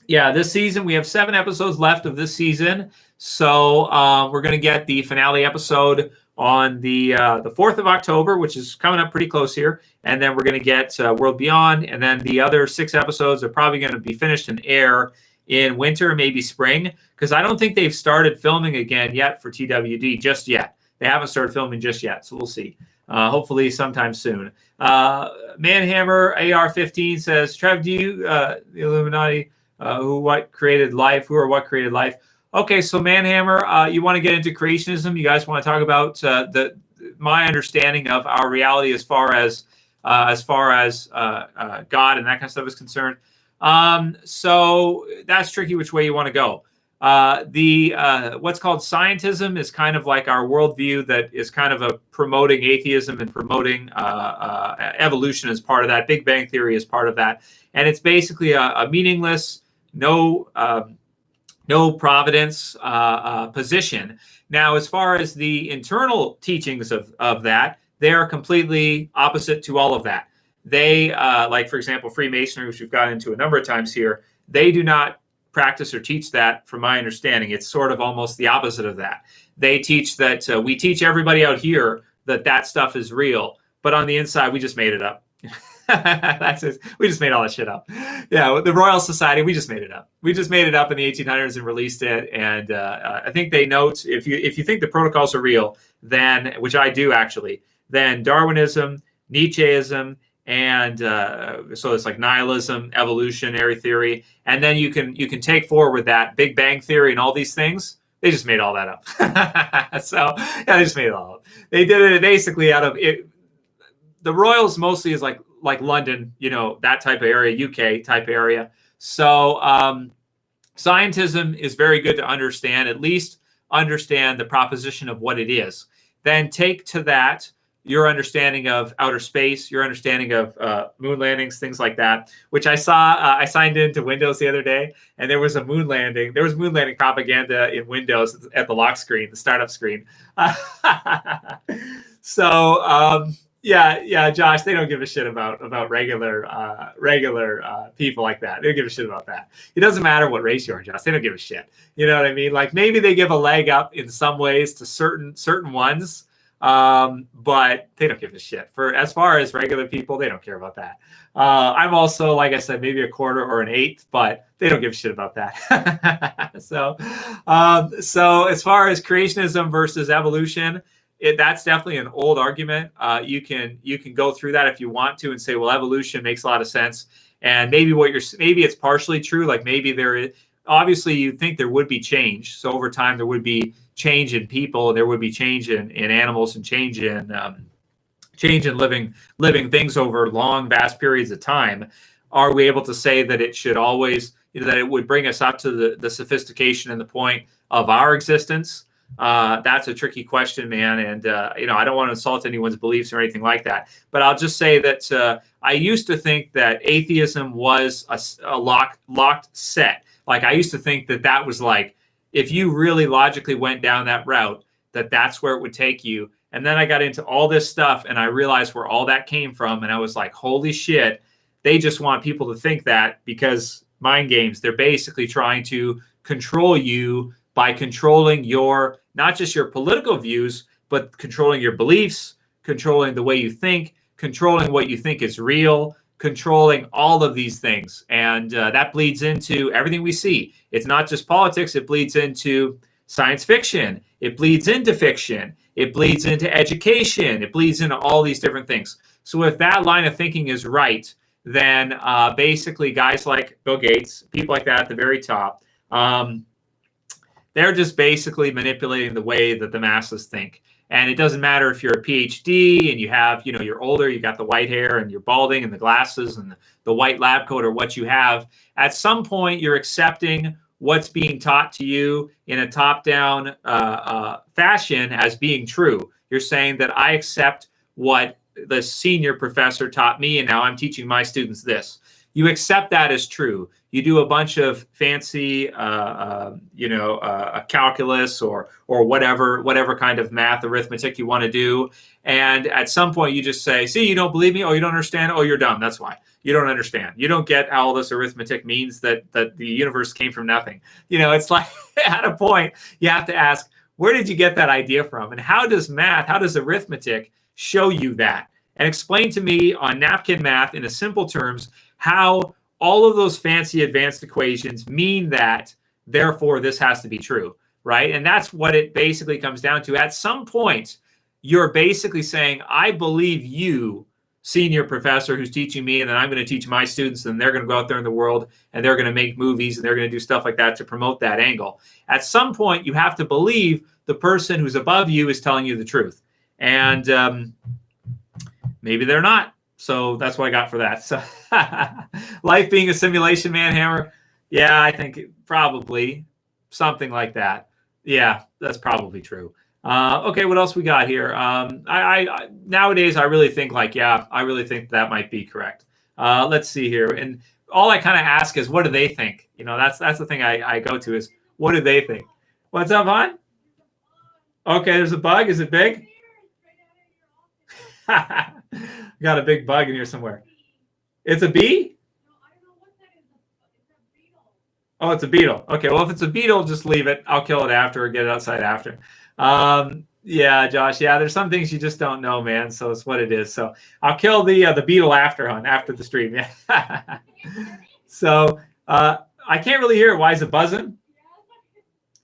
This season, we have 7 episodes left of this season. So we're going to get the finale episode on the 4th of October, which is coming up pretty close here. And then we're going to get World Beyond. And then the other 6 episodes are probably going to be finished and air in winter, maybe spring, because I don't think they've started filming again yet for TWD just yet. They haven't started filming just yet. So we'll see. Hopefully sometime soon. Manhammer AR15 says, Trev, do you, the Illuminati, who or what created life? Okay, so Manhammer, you want to get into creationism? You guys want to talk about my understanding of our reality as far as God and that kind of stuff is concerned. So that's tricky which way you want to go. What's called scientism is kind of like our worldview that is kind of a promoting atheism and promoting evolution as part of that. Big Bang Theory is part of that, and it's basically a meaningless, no providence position. Now, as far as the internal teachings of that, they are completely opposite to all of that. They, like, for example, Freemasonry, which we've got into a number of times here, they do not practice or teach that, from my understanding. It's sort of almost the opposite of that. They teach that we teach everybody out here that stuff is real, but on the inside, we just made it up. That's it. We just made all that shit up. Yeah, the Royal Society, we just made it up. We just made it up in the 1800s and released it. And I think they note, if you think the protocols are real, then, which I do actually, then Darwinism, Nietzscheism, and so it's like nihilism, evolutionary theory, and then you can take forward that Big Bang Theory and all these things. They just made all that up. So yeah, they just made it all up. They did it basically out of it. The Royals mostly is like London, that type of area, UK type area. So scientism is very good to understand, at least understand the proposition of what it is. Then take to that your understanding of outer space, your understanding of moon landings, things like that, which I saw. I signed into Windows the other day, and there was a moon landing. There was moon landing propaganda in Windows at the lock screen, the startup screen. So yeah, Josh, they don't give a shit about regular people like that. They don't give a shit about that. It doesn't matter what race you are, Josh. They don't give a shit. You know what I mean? Like, maybe they give a leg up in some ways to certain ones. But they don't give a shit. For as far as regular people, they don't care about that. I'm also, like I said, maybe a quarter or an eighth, but they don't give a shit about that. So as far as creationism versus evolution, that's definitely an old argument. You can go through that if you want to and say, well, evolution makes a lot of sense, and maybe it's partially true. Like, maybe there is, obviously you'd think there would be change. So over time there would be change in people, there would be change in animals, and change in living things over long, vast periods of time. Are we able to say that it should always, that it would bring us up to the sophistication and the point of our existence? That's a tricky question, man. And I don't want to insult anyone's beliefs or anything like that. But I'll just say that I used to think that atheism was a locked set. Like, I used to think that was like, if you really logically went down that route, that's where it would take you. And then I got into all this stuff, and I realized where all that came from. And I was like, holy shit, they just want people to think that, because mind games, they're basically trying to control you by controlling not just your political views, but controlling your beliefs, controlling the way you think, controlling what you think is real, controlling all of these things. And that bleeds into everything we see. It's not just politics. It bleeds into science fiction. It bleeds into fiction. It bleeds into education. It bleeds into all these different things. So if that line of thinking is right, then basically guys like Bill Gates, people like that at the very top, they're just basically manipulating the way that the masses think. And it doesn't matter if you're a PhD and you have, you're older, you got the white hair and you're balding and the glasses and the white lab coat, or what you have. At some point, you're accepting what's being taught to you in a top-down fashion as being true. You're saying that I accept what the senior professor taught me, and now I'm teaching my students this. You accept that as true. You do a bunch of fancy, calculus or whatever kind of math, arithmetic you want to do. And at some point you just say, see, you don't believe me? Oh, you don't understand? Oh, you're dumb. That's why. You don't understand. You don't get how all this arithmetic means that the universe came from nothing. It's like at a point you have to ask, where did you get that idea from? And how does arithmetic show you that? And explain to me on napkin math in a simple terms how all of those fancy advanced equations mean that, therefore, this has to be true, right? And that's what it basically comes down to. At some point, you're basically saying, I believe you, senior professor who's teaching me, and then I'm going to teach my students, and they're going to go out there in the world, and they're going to make movies, and they're going to do stuff like that to promote that angle. At some point, you have to believe the person who's above you is telling you the truth. And maybe they're not. So that's what I got for that. So life being a simulation, man, Hammer. Yeah, I think probably something like that. Yeah, that's probably true. Okay, what else we got here? I nowadays I really think I really think that might be correct. Let's see here, and all I kind of ask is, what do they think? That's the thing I go to is, what do they think? What's up, hon? Okay, there's a bug. Is it big? Got a big bug in here somewhere. It's a bee? Oh, it's a beetle. Okay, well, if it's a beetle, just leave it. I'll kill it after or get it outside after. Yeah, Josh. Yeah, there's some things you just don't know, man. So it's what it is. So I'll kill the beetle after the stream. Yeah. So I can't really hear it. Why is it buzzing?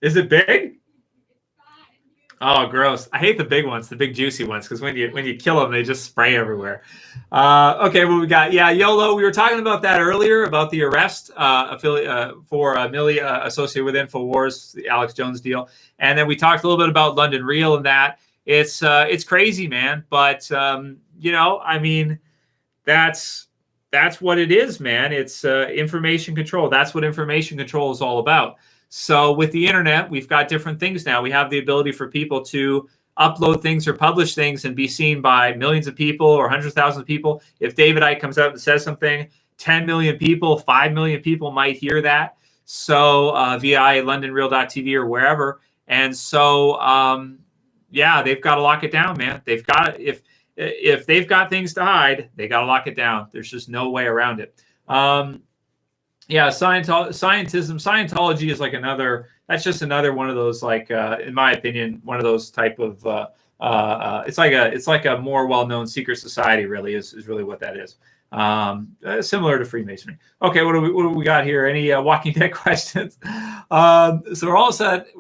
Is it big? Oh, gross. I hate the big ones, the big juicy ones, because when you kill them, they just spray everywhere. Okay, what we got? Yeah, YOLO. We were talking about that earlier, about the arrest for Millie associated with InfoWars, the Alex Jones deal. And then we talked a little bit about London Real and that. It's crazy, man. But, I mean, that's what it is, man. It's information control. That's what information control is all about. So with the internet, we've got different things now. We have the ability for people to upload things or publish things and be seen by millions of people or hundreds of thousands of people. If David Icke comes out and says something, 10 million people, 5 million people might hear that. So via LondonReal.tv or wherever. And so, they've got to lock it down, man. They've got if they've got things to hide, they got to lock it down. There's just no way around it. Scientology is like that's just another one of those, like, in my opinion, one of those type of, it's like a more well-known secret society, really, is really what that is. Similar to Freemasonry. Okay, what do we got here? Any Walking Dead questions? So we're all set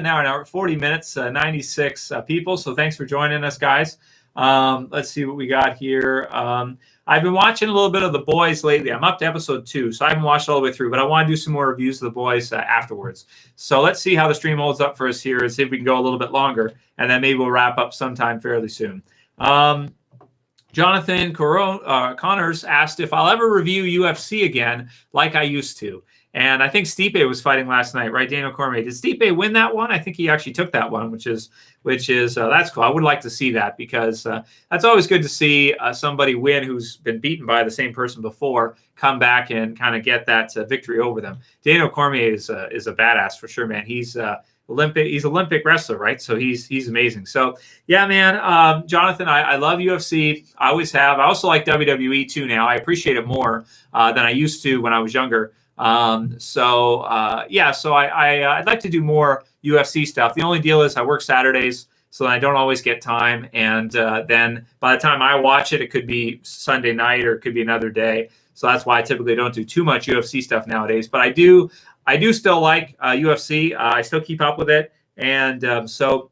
now, an hour, 40 minutes, 96 people. So thanks for joining us, guys. Let's see what we got here. I've been watching a little bit of The Boys lately. I'm up to episode 2, so I haven't watched all the way through, but I want to do some more reviews of The Boys afterwards. So let's see how the stream holds up for us here and see if we can go a little bit longer, and then maybe we'll wrap up sometime fairly soon. Jonathan Connors asked if I'll ever review UFC again like I used to. And I think Stipe was fighting last night, right, Daniel Cormier? Did Stipe win that one? I think he actually took that one, which is that's cool. I would like to see that, because that's always good to see somebody win who's been beaten by the same person before, come back and kind of get that victory over them. Daniel Cormier is a badass for sure, man. He's Olympic wrestler, right? So he's amazing. So yeah, man, Jonathan, I love UFC. I always have. I also like WWE too now. I appreciate it more than I used to when I was younger. So I'd like to do more UFC stuff. The only deal is I work Saturdays, so I don't always get time. And then by the time I watch it, it could be Sunday night or it could be another day. So that's why I typically don't do too much UFC stuff nowadays. But I do still like UFC. I still keep up with it. And so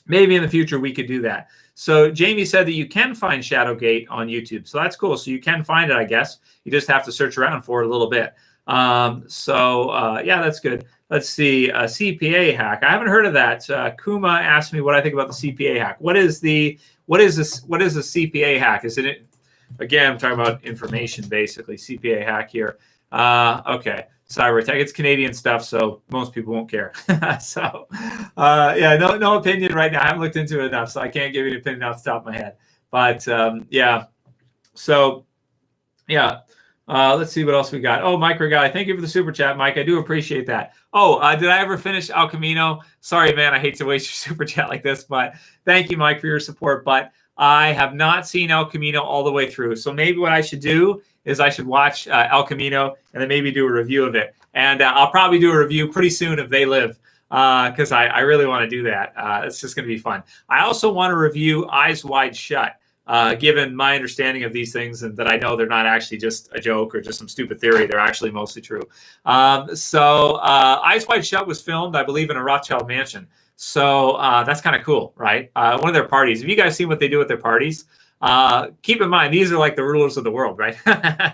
maybe in the future we could do that. So Jamie said that you can find Shadowgate on YouTube. So that's cool. So you can find it, I guess. You just have to search around for it a little bit. That's good. Let's see. CPA hack. I haven't heard of that. Kuma asked me what I think about the CPA hack. What is a CPA hack? Is it, again, I'm talking about information, basically. CPA hack here. Okay. Cyber attack. It's Canadian stuff, so most people won't care. No opinion right now. I haven't looked into it enough, so I can't give you an opinion off the top of my head. But let's see what else we got. Oh, Mike Regali, thank you for the super chat, Mike. I do appreciate that. Oh, did I ever finish El Camino? Sorry, man. I hate to waste your super chat like this, but thank you, Mike, for your support. But I have not seen El Camino all the way through. So maybe what I should do is I should watch El Camino and then maybe do a review of it. And I'll probably do a review pretty soon if They Live, because I really want to do that. It's just going to be fun. I also want to review Eyes Wide Shut. Given my understanding of these things, and that I know they're not actually just a joke or just some stupid theory, they're actually mostly true. Eyes Wide Shut was filmed, I believe, in a Rothschild mansion. So that's kind of cool, right? One of their parties. Have you guys seen what they do with their parties? Keep in mind, these are like the rulers of the world, right?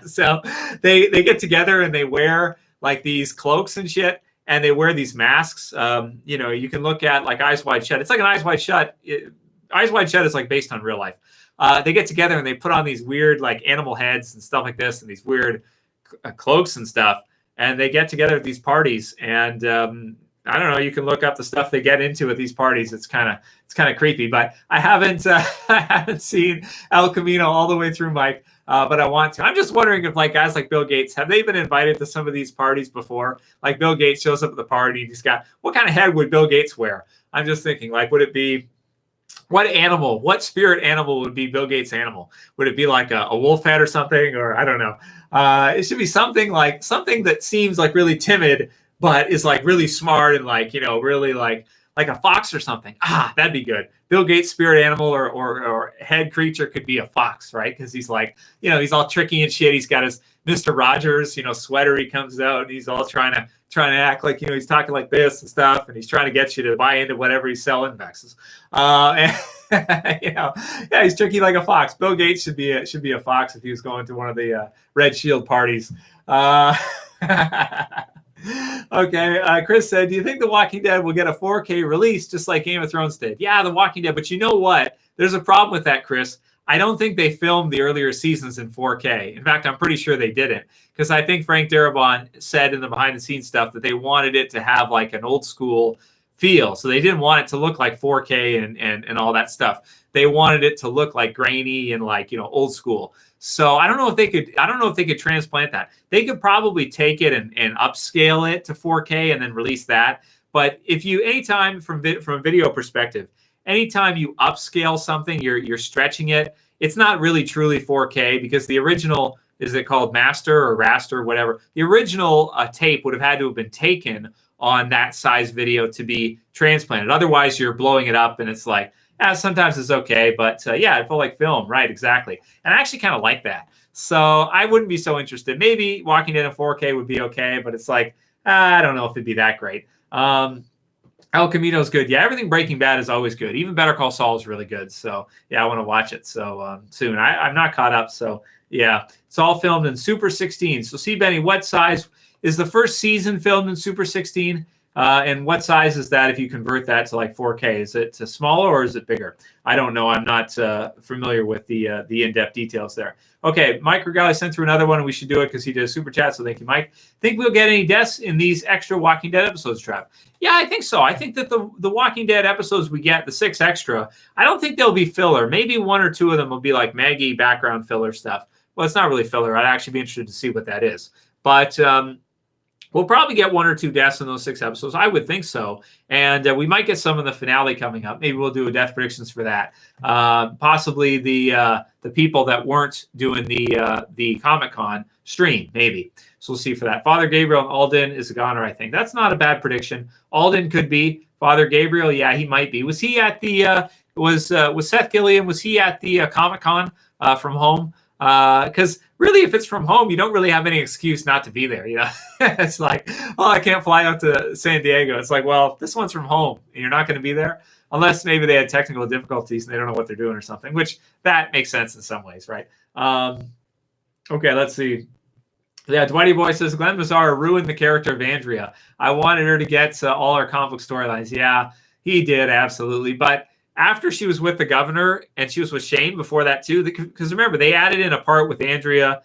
So they get together and they wear like these cloaks and shit, and they wear these masks. You can look at like Eyes Wide Shut. It's like an Eyes Wide Shut Eyes Wide Shut is like based on real life. They get together and they put on these weird like animal heads and stuff like this, and these weird cloaks and stuff, and they get together at these parties. And I don't know, you can look up the stuff they get into at these parties. It's kind of creepy, but I haven't I haven't seen El Camino all the way through, Mike. But I want to. I'm just wondering if like guys like Bill Gates, have they been invited to some of these parties before? Like Bill Gates shows up at the party and he's got, what kind of head would Bill Gates wear? I'm just thinking, like, would it be, what spirit animal would be Bill Gates' animal? Would it be like a wolf head or something? Or I don't know. It should be something that seems like really timid, but is like really smart and like, really like a fox or something. That'd be good. Bill Gates' spirit animal or head creature could be a fox, right? Because he's like, he's all tricky and shit. He's got his Mr. Rogers, sweater. He comes out and he's all trying to act like, he's talking like this and stuff, and he's trying to get you to buy into whatever he's selling. Vexes. He's tricky like a fox. Bill Gates should be a fox if he was going to one of the Red Shield parties. Okay, Chris said, do you think The Walking Dead will get a 4K release just like Game of Thrones did? Yeah, The Walking Dead, but you know what? There's a problem with that, Chris. I don't think they filmed the earlier seasons in 4K. In fact, I'm pretty sure they didn't, because I think Frank Darabont said in the behind-the-scenes stuff that they wanted it to have like an old-school feel. So they didn't want it to look like 4K and all that stuff. They wanted it to look like grainy and like, old school. So I don't know if they could transplant that. They could probably take it and upscale it to 4K and then release that. But if you, anytime from a video perspective, anytime you upscale something, you're stretching it. It's not really truly 4K, because the original, is it called master or raster, whatever? The original tape would have had to have been taken on that size video to be transplanted. Otherwise, you're blowing it up and it's like, sometimes it's okay, but it felt like film, right? Exactly. And I actually kind of like that. So I wouldn't be so interested. Maybe Walking Dead in 4K would be okay, but it's like, I don't know if it'd be that great. El Camino's good. Yeah, everything Breaking Bad is always good. Even Better Call Saul is really good. So yeah, I want to watch it. So soon. I'm not caught up. So yeah, it's all filmed in Super 16. So see, Benny, what size is the first season filmed in Super 16? And what size is that if you convert that to like 4K? Is it smaller or is it bigger? I don't know. I'm not familiar with the in-depth details there. Okay, Mike Regali sent through another one, and we should do it because he did a super chat, so thank you, Mike. Think we'll get any deaths in these extra Walking Dead episodes, Trev? Yeah, I think so. I think that the Walking Dead episodes we get, the 6 extra, I don't think they'll be filler. Maybe 1 or 2 of them will be like Maggie background filler stuff. Well, it's not really filler. I'd actually be interested to see what that is. But we'll probably get 1 or 2 deaths in those 6 episodes. I would think so. And we might get some in the finale coming up. Maybe we'll do a death predictions for that. Possibly the people that weren't doing the Comic-Con stream, maybe. So we'll see for that. Father Gabriel and Alden is a goner, I think. That's not a bad prediction. Alden could be. Father Gabriel, yeah, he might be. Was he at the was Seth Gilliam, was he at the Comic-Con from home? Because really, if it's from home, you don't really have any excuse not to be there. It's like, oh, I can't fly out to San Diego. It's like, well, this one's from home, and you're not going to be there unless maybe they had technical difficulties and they don't know what they're doing or something. Which that makes sense in some ways, right? Okay, let's see. Yeah, Dwighty Boy says Glenn Mazar ruined the character of Andrea. I wanted her to get all our comic book storylines. Yeah, he did, absolutely, but after she was with the governor and she was with Shane before that too, because remember, they added in a part with Andrea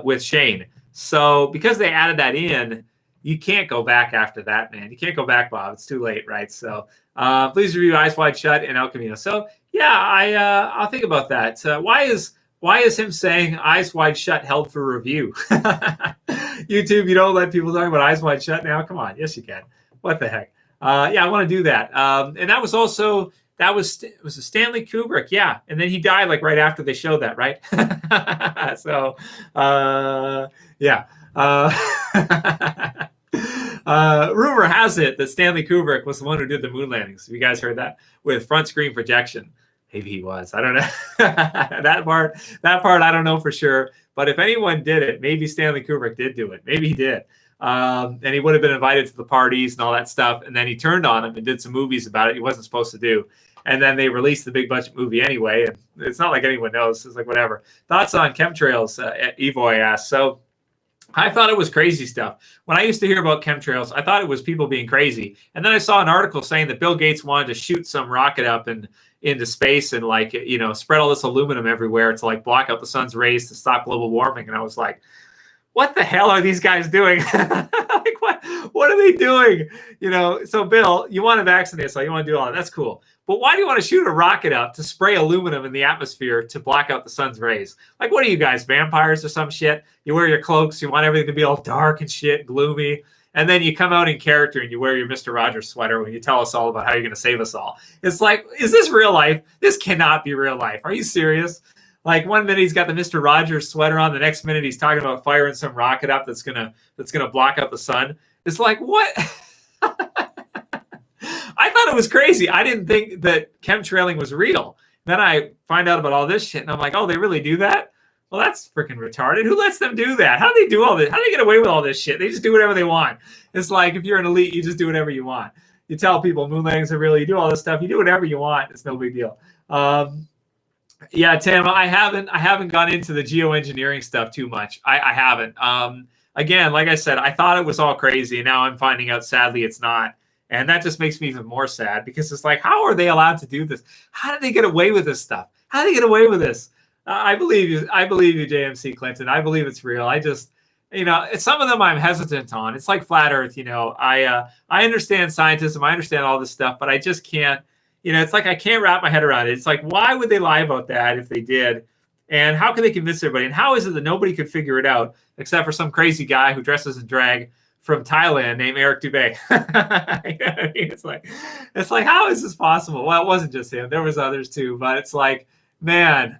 with Shane. So because they added that in, you can't go back after that, man. You can't go back, Bob. It's too late, right? So please review Eyes Wide Shut and El Camino. So yeah, I'll think about that. Why is him saying Eyes Wide Shut held for review? YouTube, you don't let people talk about Eyes Wide Shut now? Come on. Yes, you can. What the heck? Yeah, I want to do that. And that was also... was a Stanley Kubrick, yeah. And then he died like right after they showed that, right? So, yeah. Rumor has it that Stanley Kubrick was the one who did the moon landings. Have you guys heard that? With front screen projection. Maybe he was. I don't know. That part, I don't know for sure. But if anyone did it, maybe Stanley Kubrick did do it. Maybe he did. And he would have been invited to the parties and all that stuff. And then he turned on him and did some movies about it he wasn't supposed to do. And then they released the big budget movie anyway. And it's not like anyone knows. It's like, whatever. Thoughts on chemtrails, Evoy asked. So I thought it was crazy stuff. When I used to hear about chemtrails, I thought it was people being crazy. And then I saw an article saying that Bill Gates wanted to shoot some rocket up and into space and like, you know, spread all this aluminum everywhere to like block out the sun's rays to stop global warming. And I was like, what the hell are these guys doing? Like, what are they doing? You know, so Bill, you want to vaccinate, so you want to do all that. That's cool. But why do you want to shoot a rocket up to spray aluminum in the atmosphere to block out the sun's rays? Like, what are you guys, vampires or some shit? You wear your cloaks, you want everything to be all dark and shit, gloomy. And then you come out in character and you wear your Mr. Rogers sweater when you tell us all about how you're going to save us all. It's like, is this real life? This cannot be real life. Are you serious? Like, one minute he's got the Mr. Rogers sweater on, the next minute he's talking about firing some rocket up that's gonna block out the sun. It's like, what? I thought it was crazy. I didn't think that chemtrailing was real. Then I find out about all this shit, and I'm like, oh, they really do that? Well, that's freaking retarded. Who lets them do that? How do they do all this? How do they get away with all this shit? They just do whatever they want. It's like, if you're an elite, you just do whatever you want. You tell people moon landings are real. You do all this stuff. You do whatever you want. It's no big deal. Yeah, Tim, I haven't gone into the geoengineering stuff too much. I haven't. Again, like I said, I thought it was all crazy, and now I'm finding out, sadly, it's not. And that just makes me even more sad, because it's like, how are they allowed to do this? How did they get away with this stuff? How did they get away with this? I believe you, JMC Clinton. I believe it's real. I just, you know, some of them I'm hesitant on. It's like flat Earth, you know. I understand scientism. I understand all this stuff, but I just can't. You know, it's like I can't wrap my head around it. It's like, why would they lie about that if they did? And how can they convince everybody? And how is it that nobody could figure it out except for some crazy guy who dresses in drag from Thailand named Eric Dubé? It's like, how is this possible? Well, it wasn't just him. There was others too. But it's like, man,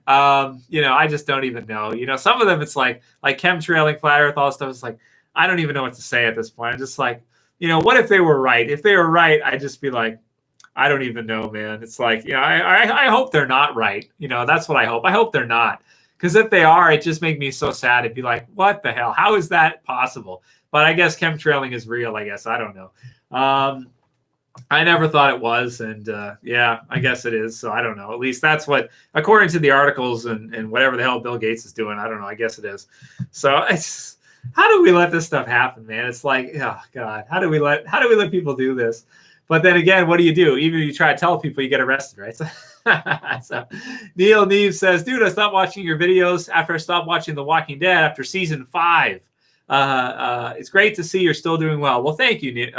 you know, I just don't even know. You know, some of them, it's like chemtrailing, flat Earth, all this stuff. It's like, I don't even know what to say at this point. I'm just like, you know, what if they were right? If they were right, I'd just be like, I don't even know, man. It's like, you know, I hope they're not right. You know, that's what I hope. I hope they're not. Because if they are, it just makes me so sad. It'd be like, what the hell? How is that possible? But I guess chemtrailing is real, I guess. I don't know. I never thought it was. And yeah, I guess it is. So I don't know. At least that's what, according to the articles and whatever the hell Bill Gates is doing, I don't know. I guess it is. So it's, how do we let this stuff happen, man? It's like, oh, God, how do we let people do this? But then again, what do? Even if you try to tell people, you get arrested, right? So Neil Neve says, dude, I stopped watching your videos after I stopped watching The Walking Dead after season 5. It's great to see you're still doing well. Well, thank you,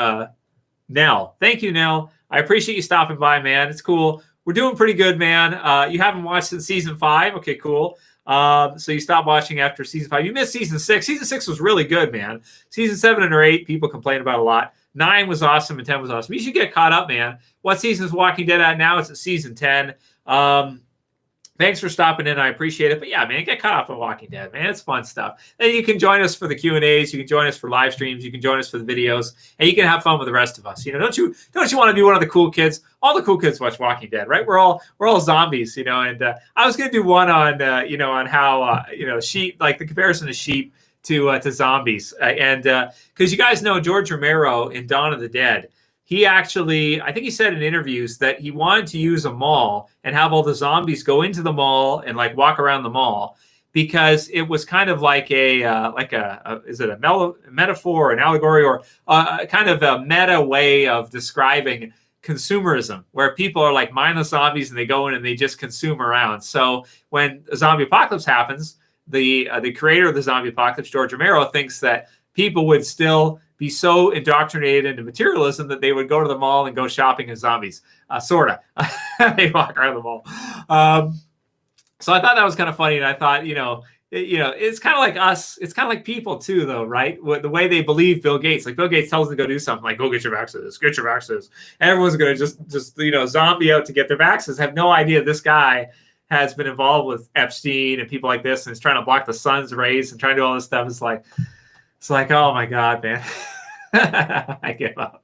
Nell. Thank you, Nell. I appreciate you stopping by, man. It's cool. We're doing pretty good, man. You haven't watched since season 5. Okay, cool. So you stopped watching after season 5. You missed season 6. Season 6 was really good, man. Season 7 and 8, people complain about a lot. 9 was awesome and 10 was awesome. You should get caught up, man. What season is Walking Dead at now? It's at season 10. Thanks for stopping in. I appreciate it. But yeah, man, get caught up on Walking Dead, man. It's fun stuff. And you can join us for the Q&As. You can join us for live streams. You can join us for the videos. And you can have fun with the rest of us. You know, don't you want to be one of the cool kids? All the cool kids watch Walking Dead, right? We're all zombies, you know. And I was going to do one on, you know, on how, you know, sheep, like the comparison of sheep to zombies. And because you guys know George Romero in Dawn of the Dead, he actually, I think he said in interviews that he wanted to use a mall and have all the zombies go into the mall and like walk around the mall, because it was kind of like is it a metaphor, an allegory, or kind of a meta way of describing consumerism, where people are like mindless zombies and they go in and they just consume around. So when a zombie apocalypse happens, the creator of the zombie apocalypse, George Romero, thinks that people would still be so indoctrinated into materialism that they would go to the mall and go shopping as zombies, sorta. They walk around the mall. So I thought that was kind of funny, and I thought, you know, it's kind of like us. It's kind of like people too, though, right? The way they believe Bill Gates. Like Bill Gates tells them to go do something, like go get your vaccines, get your vaccines. And everyone's going to just you know, zombie out to get their vaccines. Have no idea this guy has been involved with Epstein and people like this, and is trying to block the sun's rays and trying to do all this stuff. It's like, oh my God, man. I give up.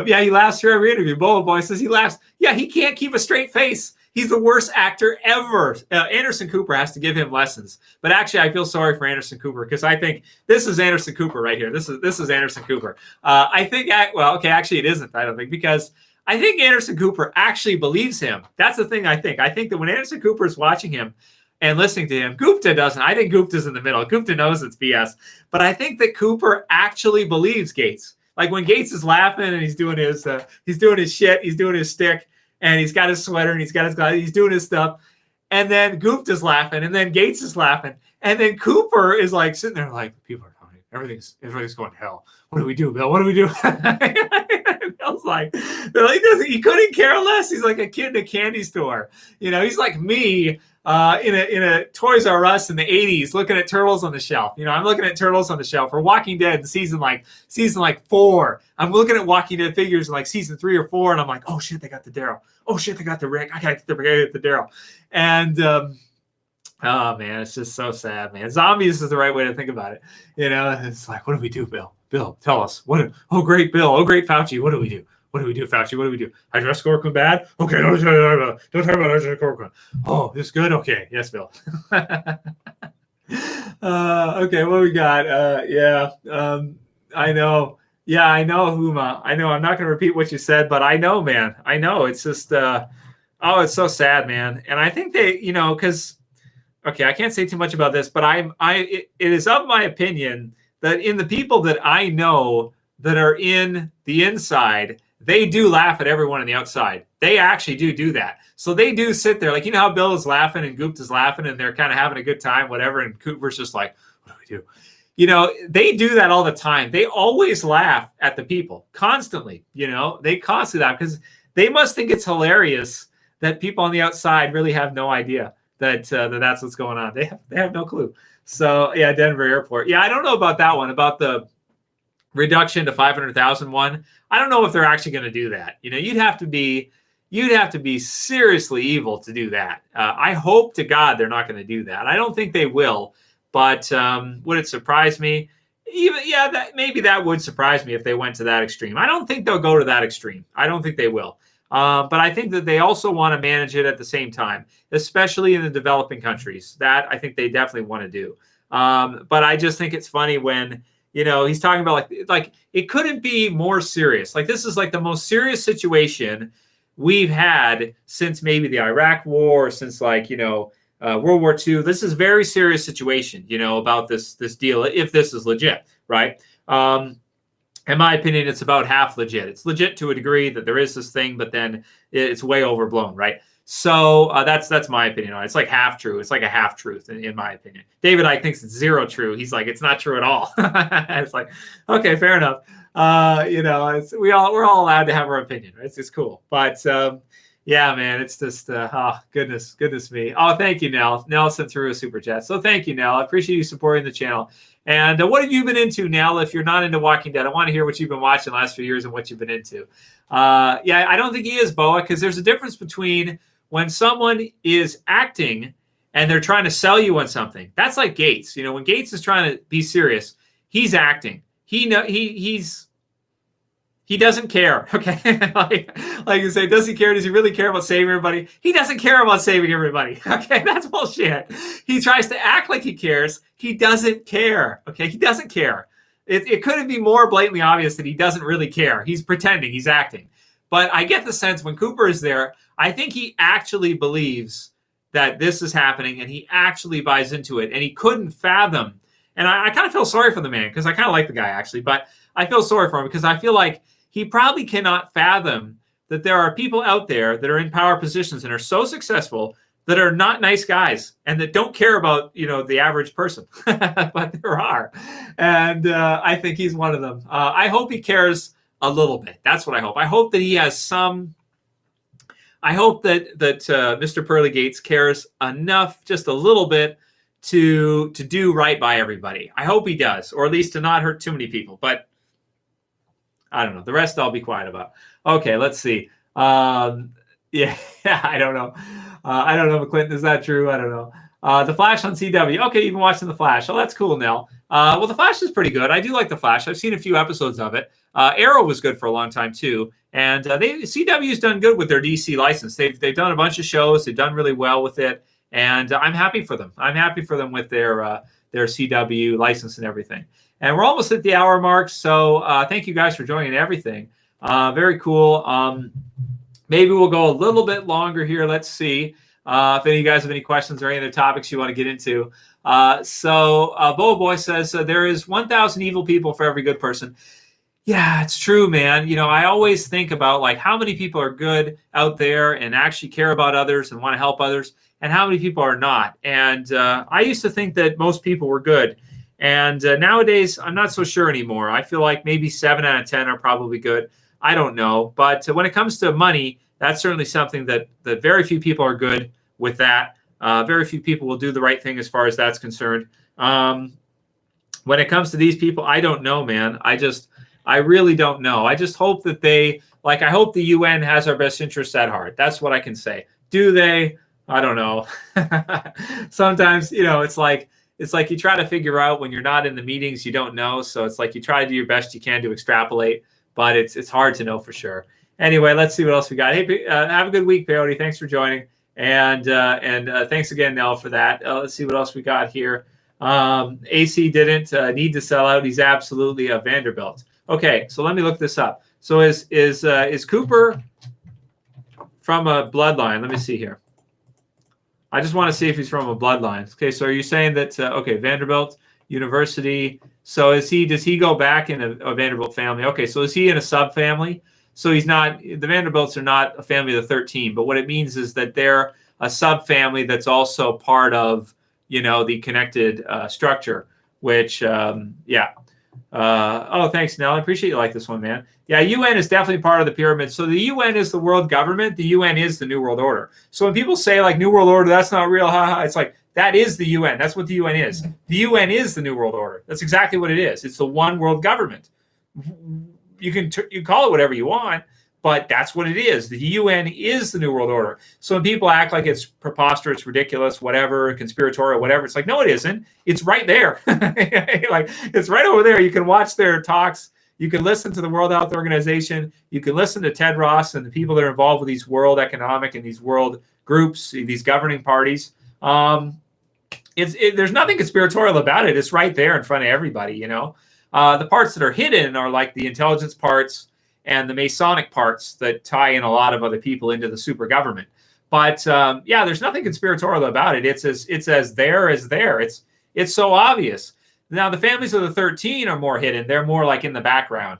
Yeah, he laughs through every interview. Boa Boy says he laughs. Yeah, he can't keep a straight face. He's the worst actor ever. Anderson Cooper has to give him lessons. But actually, I feel sorry for Anderson Cooper, because I think this is Anderson Cooper right here. This is Anderson Cooper. I think, well, okay, actually it isn't, I don't think, because I think Anderson Cooper actually believes him. That's the thing I think. I think that when Anderson Cooper is watching him and listening to him, Gupta doesn't. I think Gupta's in the middle. Gupta knows it's BS. But I think that Cooper actually believes Gates. Like when Gates is laughing and he's doing his shit, he's doing his stick, and he's got his sweater and he's got his glasses, he's doing his stuff. And then Goof is laughing, and then Gates is laughing. And then Cooper is like sitting there like, people are talking. Everything's going to hell. What do we do, Bill? What do we do? Bill's like, he couldn't care less. He's like a kid in a candy store. He's like me in a Toys R Us in the 80s looking at turtles on the shelf. I'm looking at turtles on the shelf for Walking Dead in season 4. I'm looking at Walking Dead figures in like season 3 or 4, and I'm like, oh shit, they got the Daryl. Oh shit, they got the Rick. I got the Daryl. And oh man, it's just so sad, man. Zombies is the right way to think about it. It's like, what do we do, Bill? Bill, tell us. Oh, great, Bill. Oh, great, Fauci. What do we do? What do we do, Fauci? What do we do? Hydroxychloroquine bad? Okay, don't talk about hydroxychloroquine. Oh, this good? Okay, yes, Bill. Okay, what we got? I know. Yeah, I know, Huma. I know. I'm not going to repeat what you said, but I know, man. I know. It's just, it's so sad, man. And I think they, because, okay, I can't say too much about this, but it is of my opinion that in the people that I know that are in the inside, they do laugh at everyone on the outside. They actually do that. So they do sit there, like, how Bill is laughing and Goop is laughing and they're kind of having a good time, whatever. And Cooper's just like, what do we do? They do that all the time. They always laugh at the people constantly. They constantly laugh because they must think it's hilarious that people on the outside really have no idea that that's what's going on. They have no clue. So yeah, Denver Airport. Yeah, I don't know about that one, about the reduction to 500,000 one. I don't know if they're actually going to do that. You'd have to be seriously evil to do that. I hope to God they're not going to do that. I don't think they will. But would it surprise me? Maybe that would surprise me if they went to that extreme. I don't think they'll go to that extreme. I don't think they will. But I think that they also want to manage it at the same time, especially in the developing countries. That I think they definitely want to do. But I just think it's funny when, he's talking about like it couldn't be more serious. Like this is like the most serious situation we've had since maybe the Iraq War, since World War II. This is a very serious situation, about this deal, if this is legit, right? In my opinion, it's about half legit. It's legit to a degree that there is this thing, but then it's way overblown, right? So that's my opinion on it. It's like half true. It's like a half truth, in my opinion. David, I thinks it's zero true. He's like, it's not true at all. It's like, okay, fair enough. We're all allowed to have our opinion, right? It's cool, but yeah, man, it's just goodness me. Oh, thank you, Nell. Nell sent through a super chat, so thank you, Nell. I appreciate you supporting the channel. And what have you been into, Nell? If you're not into Walking Dead, I want to hear what you've been watching the last few years and what you've been into. Yeah, I don't think he is, Boa, because there's a difference between when someone is acting and they're trying to sell you on something. That's like Gates. When Gates is trying to be serious, he's acting. He doesn't care. Okay. like you say, does he care? Does he really care about saving everybody? He doesn't care about saving everybody. Okay. That's bullshit. He tries to act like he cares. He doesn't care. Okay. He doesn't care. It couldn't be more blatantly obvious that he doesn't really care. He's pretending, he's acting. But I get the sense when Cooper is there, I think he actually believes that this is happening and he actually buys into it. And he couldn't fathom. And I kind of feel sorry for the man because I kind of like the guy actually, but I feel sorry for him because I feel like he probably cannot fathom that there are people out there that are in power positions and are so successful that are not nice guys and that don't care about, the average person. But there are. And I think he's one of them. I hope he cares a little bit. That's what I hope. I hope that he has some. I hope that Mr. Pearly Gates cares enough, just a little bit, to do right by everybody. I hope he does, or at least to not hurt too many people. But I don't know. The rest I'll be quiet about. Okay, let's see. Yeah, I don't know. I don't know, McClinton. Is that true? I don't know. The Flash on CW. Okay, you've been watching The Flash. Oh, that's cool, Nell. Well, The Flash is pretty good. I do like The Flash. I've seen a few episodes of it. Arrow was good for a long time, too. And CW's done good with their DC license. They've done a bunch of shows. They've done really well with it. And I'm happy for them. I'm happy for them with their CW license and everything. And we're almost at the hour mark. So thank you guys for joining everything. Very cool. Maybe we'll go a little bit longer here. Let's see if any of you guys have any questions or any other topics you want to get into. So Boa Boy says, there is 1,000 evil people for every good person. Yeah, it's true, man. I always think about like how many people are good out there and actually care about others and want to help others, and how many people are not. And I used to think that most people were good, and nowadays I'm not so sure anymore. I feel like maybe 7 out of 10 are probably good. I don't know, but when it comes to money, that's certainly something that very few people are good with. That very few people will do the right thing as far as that's concerned. When it comes to these people, I don't know, man. I really don't know. I just hope that I hope the UN has our best interests at heart. That's what I can say. Do they? I don't know. Sometimes, it's like you try to figure out when you're not in the meetings, you don't know. So it's like you try to do your best you can to extrapolate, but it's hard to know for sure. Anyway, let's see what else we got. Hey, have a good week, Peyote. Thanks for joining. And thanks again, Nell, for that. Let's see what else we got here. AC didn't need to sell out. He's absolutely a Vanderbilt. Okay, so let me look this up. So is Cooper from a bloodline? Let me see here. I just want to see if he's from a bloodline. Okay, so are you saying that okay, Vanderbilt University? So does he go back in a Vanderbilt family? Okay, so is he in a subfamily? So he's not. The Vanderbilts are not a family of the 13, but what it means is that they're a subfamily that's also part of the connected structure. Which thanks, Nell. I appreciate you like this one, man. Yeah, UN is definitely part of the pyramid. So the UN is the world government. The UN is the New World Order. So when people say like New World Order, that's not real, haha, it's like that is the UN. That's what the UN is. The UN is the New World Order. That's exactly what it is. It's the one world government. You can call it whatever you want, but that's what it is. The UN is the New World Order. So when people act like it's preposterous, ridiculous, whatever, conspiratorial, whatever, it's like, no, it isn't. It's right there. Like it's right over there. You can watch their talks. You can listen to the World Health Organization. You can listen to Ted Ross and the people that are involved with these world economic and these world groups, these governing parties. There's nothing conspiratorial about it. It's right there in front of everybody, The parts that are hidden are like the intelligence parts and the Masonic parts that tie in a lot of other people into the super government. But there's nothing conspiratorial about it. It's as there as there. It's so obvious. Now the families of the 13 are more hidden. They're more like in the background,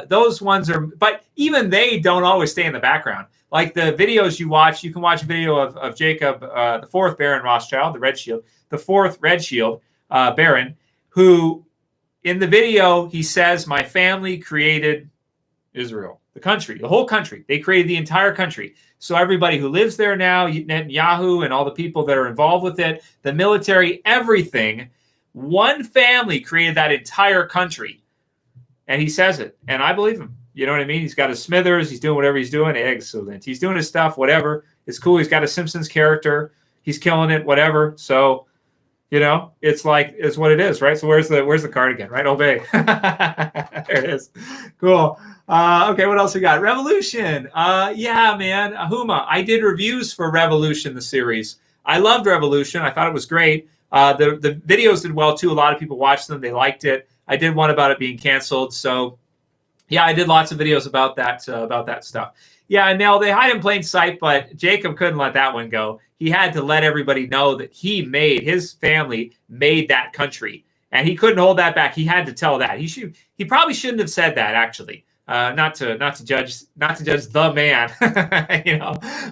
Those ones are, but even they don't always stay in the background. Like the videos you watch, you can watch a video of Jacob, the fourth Baron Rothschild, the fourth Red Shield Baron, who in the video, he says, my family created Israel, the country, the whole country. They created the entire country. So everybody who lives there now, Netanyahu and all the people that are involved with it, the military, everything, one family created that entire country. And he says it. And I believe him. You know what I mean? He's got his Smithers. He's doing whatever he's doing. Excellent. He's doing his stuff, whatever. It's cool. He's got a Simpsons character. He's killing it, whatever. So it's what it is, right? So where's the card again, right? Obey. There it is. Cool. Okay, what else we got? Revolution. Yeah, man. Ahuma. I did reviews for Revolution, the series. I loved Revolution. I thought it was great. The videos did well too. A lot of people watched them. They liked it. I did one about it being canceled. So yeah, I did lots of videos about that stuff. Yeah, and now they hide in plain sight, but Jacob couldn't let that one go. He had to let everybody know that his family made that country, and he couldn't hold that back. He had to tell that. He probably shouldn't have said that, actually. Not to judge the man,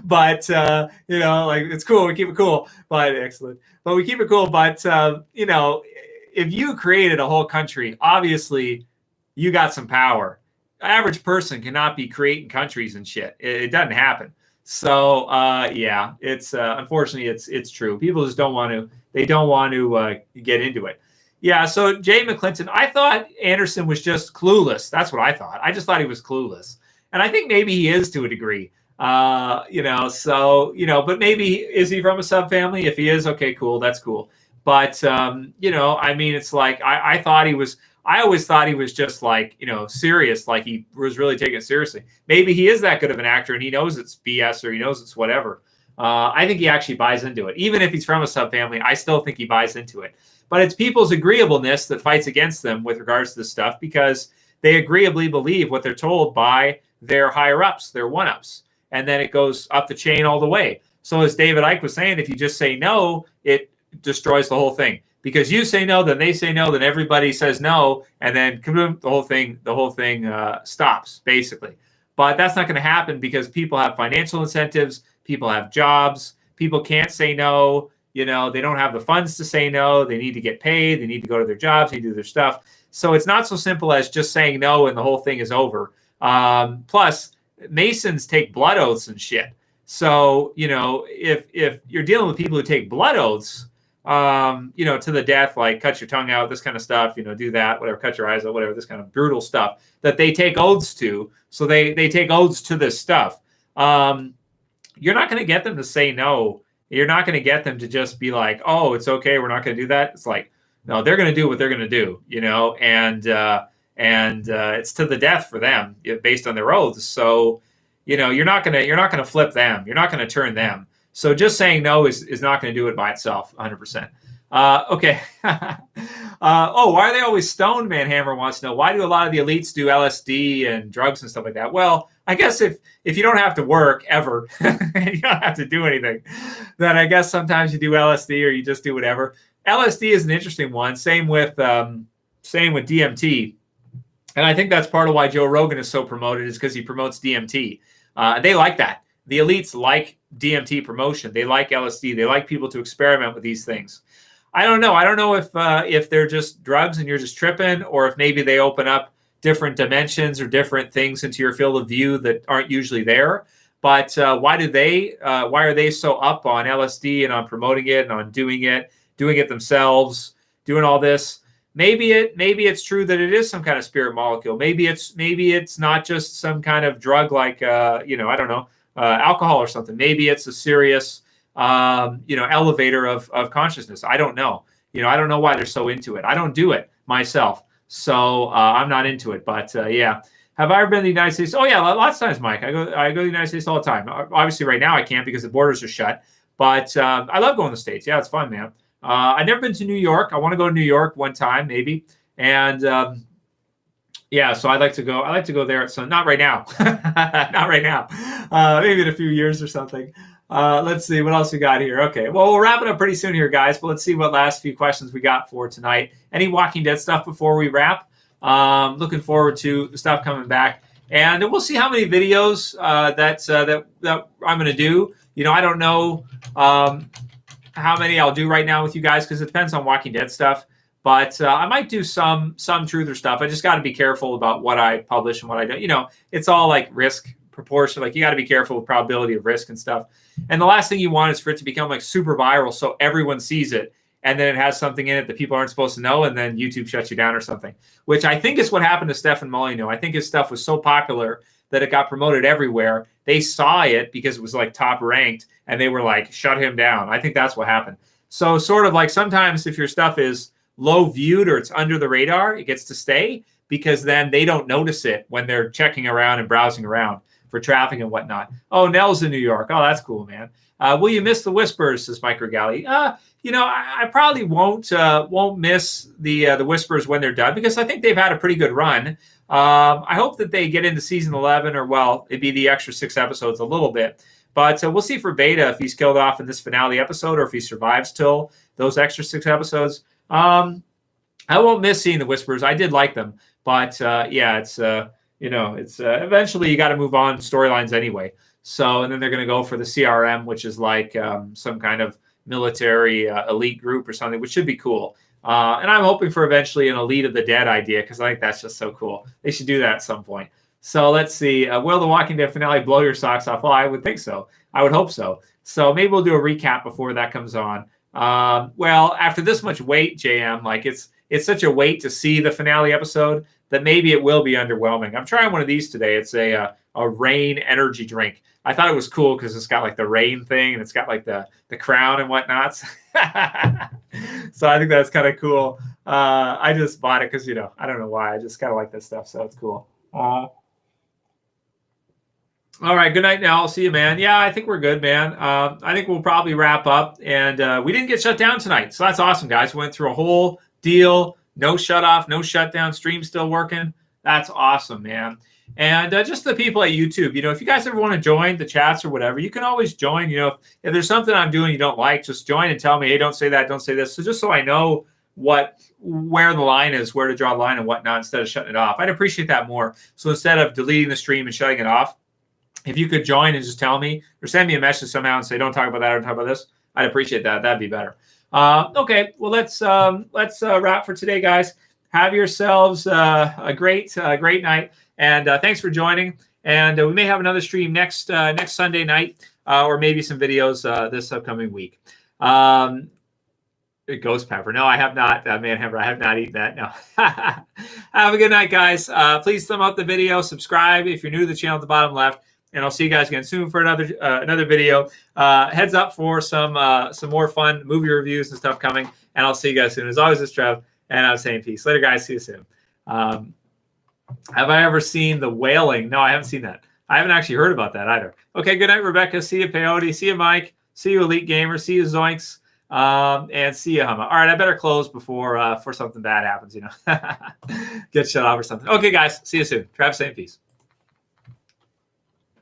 but like it's cool. We keep it cool, but excellent. But we keep it cool. But if you created a whole country, obviously you got some power. Average person cannot be creating countries and shit. It doesn't happen. So it's unfortunately it's true. People just don't want to. They don't want to get into it. Yeah. So Jay McClinton, I thought Anderson was just clueless. That's what I thought. I just thought he was clueless, and I think maybe he is to a degree. But maybe is he from a subfamily? If he is, okay, cool. That's cool. But it's like I thought he was. I always thought he was just like, serious, like he was really taking it seriously. Maybe he is that good of an actor and he knows it's BS or he knows it's whatever. I think he actually buys into it. Even if he's from a subfamily, I still think he buys into it. But it's people's agreeableness that fights against them with regards to this stuff because they agreeably believe what they're told by their higher-ups, their one-ups. And then it goes up the chain all the way. So as David Icke was saying, if you just say no, it destroys the whole thing. because you say no, then they say no, then everybody says no, and then the whole thing stops basically. But that's not going to happen because people have financial incentives, people have jobs, people can't say no. They don't have the funds to say no. They need to get paid. They need to go to their jobs. They need to do their stuff. So it's not so simple as just saying no and the whole thing is over. Plus, Masons take blood oaths and shit. So, if you're dealing with people who take blood oaths, to the death, like cut your tongue out, this kind of stuff, do that, whatever, cut your eyes out, whatever, this kind of brutal stuff that they take oaths to. So they take oaths to this stuff. You're not going to get them to say no. You're not going to get them to just be like, oh, it's okay, we're not going to do that. It's like, no, they're going to do what they're going to do, and it's to the death for them based on their oaths. So, you're not going to flip them. You're not going to turn them. So just saying no is not going to do it by itself, 100%. Okay. Why are they always stoned? Manhammer wants to know. Why do a lot of the elites do LSD and drugs and stuff like that? Well, I guess if you don't have to work ever and you don't have to do anything, then I guess sometimes you do LSD or you just do whatever. LSD is an interesting one. Same with DMT. And I think that's part of why Joe Rogan is so promoted, is because he promotes DMT. They like that. The elites like DMT promotion. They like LSD. They like people to experiment with these things. I don't know. I don't know if they're just drugs and you're just tripping, or if maybe they open up different dimensions or different things into your field of view that aren't usually there. But why are they so up on LSD and on promoting it and on doing it themselves, doing all this? Maybe it's true that it is some kind of spirit molecule. Maybe it's not just some kind of drug like I don't know, alcohol or something. Maybe it's a serious elevator of consciousness. I don't know. I don't know why they're so into it. I don't do it myself, so I'm not into it. But yeah, have I ever been to the United States? Oh yeah, lots of times, Mike. I go to the United States all the time. Obviously, right now I can't because the borders are shut. But I love going to the States. Yeah, it's fun, man. I've never been to New York. I want to go to New York one time, maybe. And yeah, so I'd like to go. I like to go there. So not right now, not right now. Maybe in a few years or something. Let's see what else we got here. Okay, well, we'll wrap it up pretty soon here, guys. But let's see what last few questions we got for tonight. Any Walking Dead stuff before we wrap? Looking forward to the stuff coming back, and we'll see how many videos that I'm going to do. I don't know how many I'll do right now with you guys because it depends on Walking Dead stuff. But I might do some truther stuff. I just got to be careful about what I publish and what I don't. It's all like risk proportion. Like you got to be careful with probability of risk and stuff. And the last thing you want is for it to become like super viral so everyone sees it and then it has something in it that people aren't supposed to know and then YouTube shuts you down or something, which I think is what happened to Stefan Molyneux. I think his stuff was so popular that it got promoted everywhere. They saw it because it was like top ranked and they were like, shut him down. I think that's what happened. So sort of like sometimes if your stuff is low viewed or it's under the radar, it gets to stay because then they don't notice it when they're checking around and browsing around for traffic and whatnot. Oh, Nell's in New York. Oh, that's cool, man. Will you miss the Whispers, says Mike Regali. I probably won't miss the Whispers when they're done because I think they've had a pretty good run. I hope that they get into season 11 or, well, it'd be the extra 6 episodes a little bit. But we'll see for Beta if he's killed off in this finale episode or if he survives till those extra 6 episodes. I won't miss seeing the Whispers. I did like them. But, yeah, it's eventually you got to move on storylines anyway. So, and then they're going to go for the CRM, which is like some kind of military elite group or something, which should be cool. And I'm hoping for eventually an Elite of the Dead idea because I think that's just so cool. They should do that at some point. So let's see. Will the Walking Dead finale blow your socks off? Well, I would think so. I would hope so. So maybe we'll do a recap before that comes on. Well, after this much wait, JM, like it's such a wait to see the finale episode that maybe it will be underwhelming. I'm trying one of these today. It's a rain energy drink. I thought it was cool because it's got like the rain thing and it's got like the crown and whatnot. So I think that's kind of cool. I just bought it because, I don't know why. I just kind of like this stuff. So it's cool. All right. Good night now. I'll see you, man. Yeah, I think we're good, man. I think we'll probably wrap up. And we didn't get shut down tonight. So that's awesome, guys. We went through a whole deal. No shut off, no shutdown. Stream still working. That's awesome, man. And just the people at YouTube, if you guys ever want to join the chats or whatever, you can always join. If there's something I'm doing you don't like, just join and tell me, hey, don't say that, don't say this. So just so I know where the line is, where to draw the line and whatnot, instead of shutting it off. I'd appreciate that more. So instead of deleting the stream and shutting it off, if you could join and just tell me or send me a message somehow and say, don't talk about that or talk about this, I'd appreciate that. That'd be better. Okay, well, let's wrap for today, guys. Have yourselves a great night. And thanks for joining. And we may have another stream next Sunday night, or maybe some videos this upcoming week. Ghost pepper. No, I have not. Manhammer, I have not eaten that. No. Have a good night, guys. Please thumb up the video. Subscribe if you're new to the channel at the bottom left. And I'll see you guys again soon for another video. Heads up for some more fun movie reviews and stuff coming. And I'll see you guys soon. As always, it's Trev. And I'm saying peace. Later, guys. See you soon. Have I ever seen The Wailing? No, I haven't seen that. I haven't actually heard about that either. Okay, good night, Rebecca. See you, Peyote. See you, Mike. See you, Elite Gamer. See you, Zoinks. And see you, Humma. All right, I better close before something bad happens, Get shut off or something. Okay, guys. See you soon. Trav, saying peace.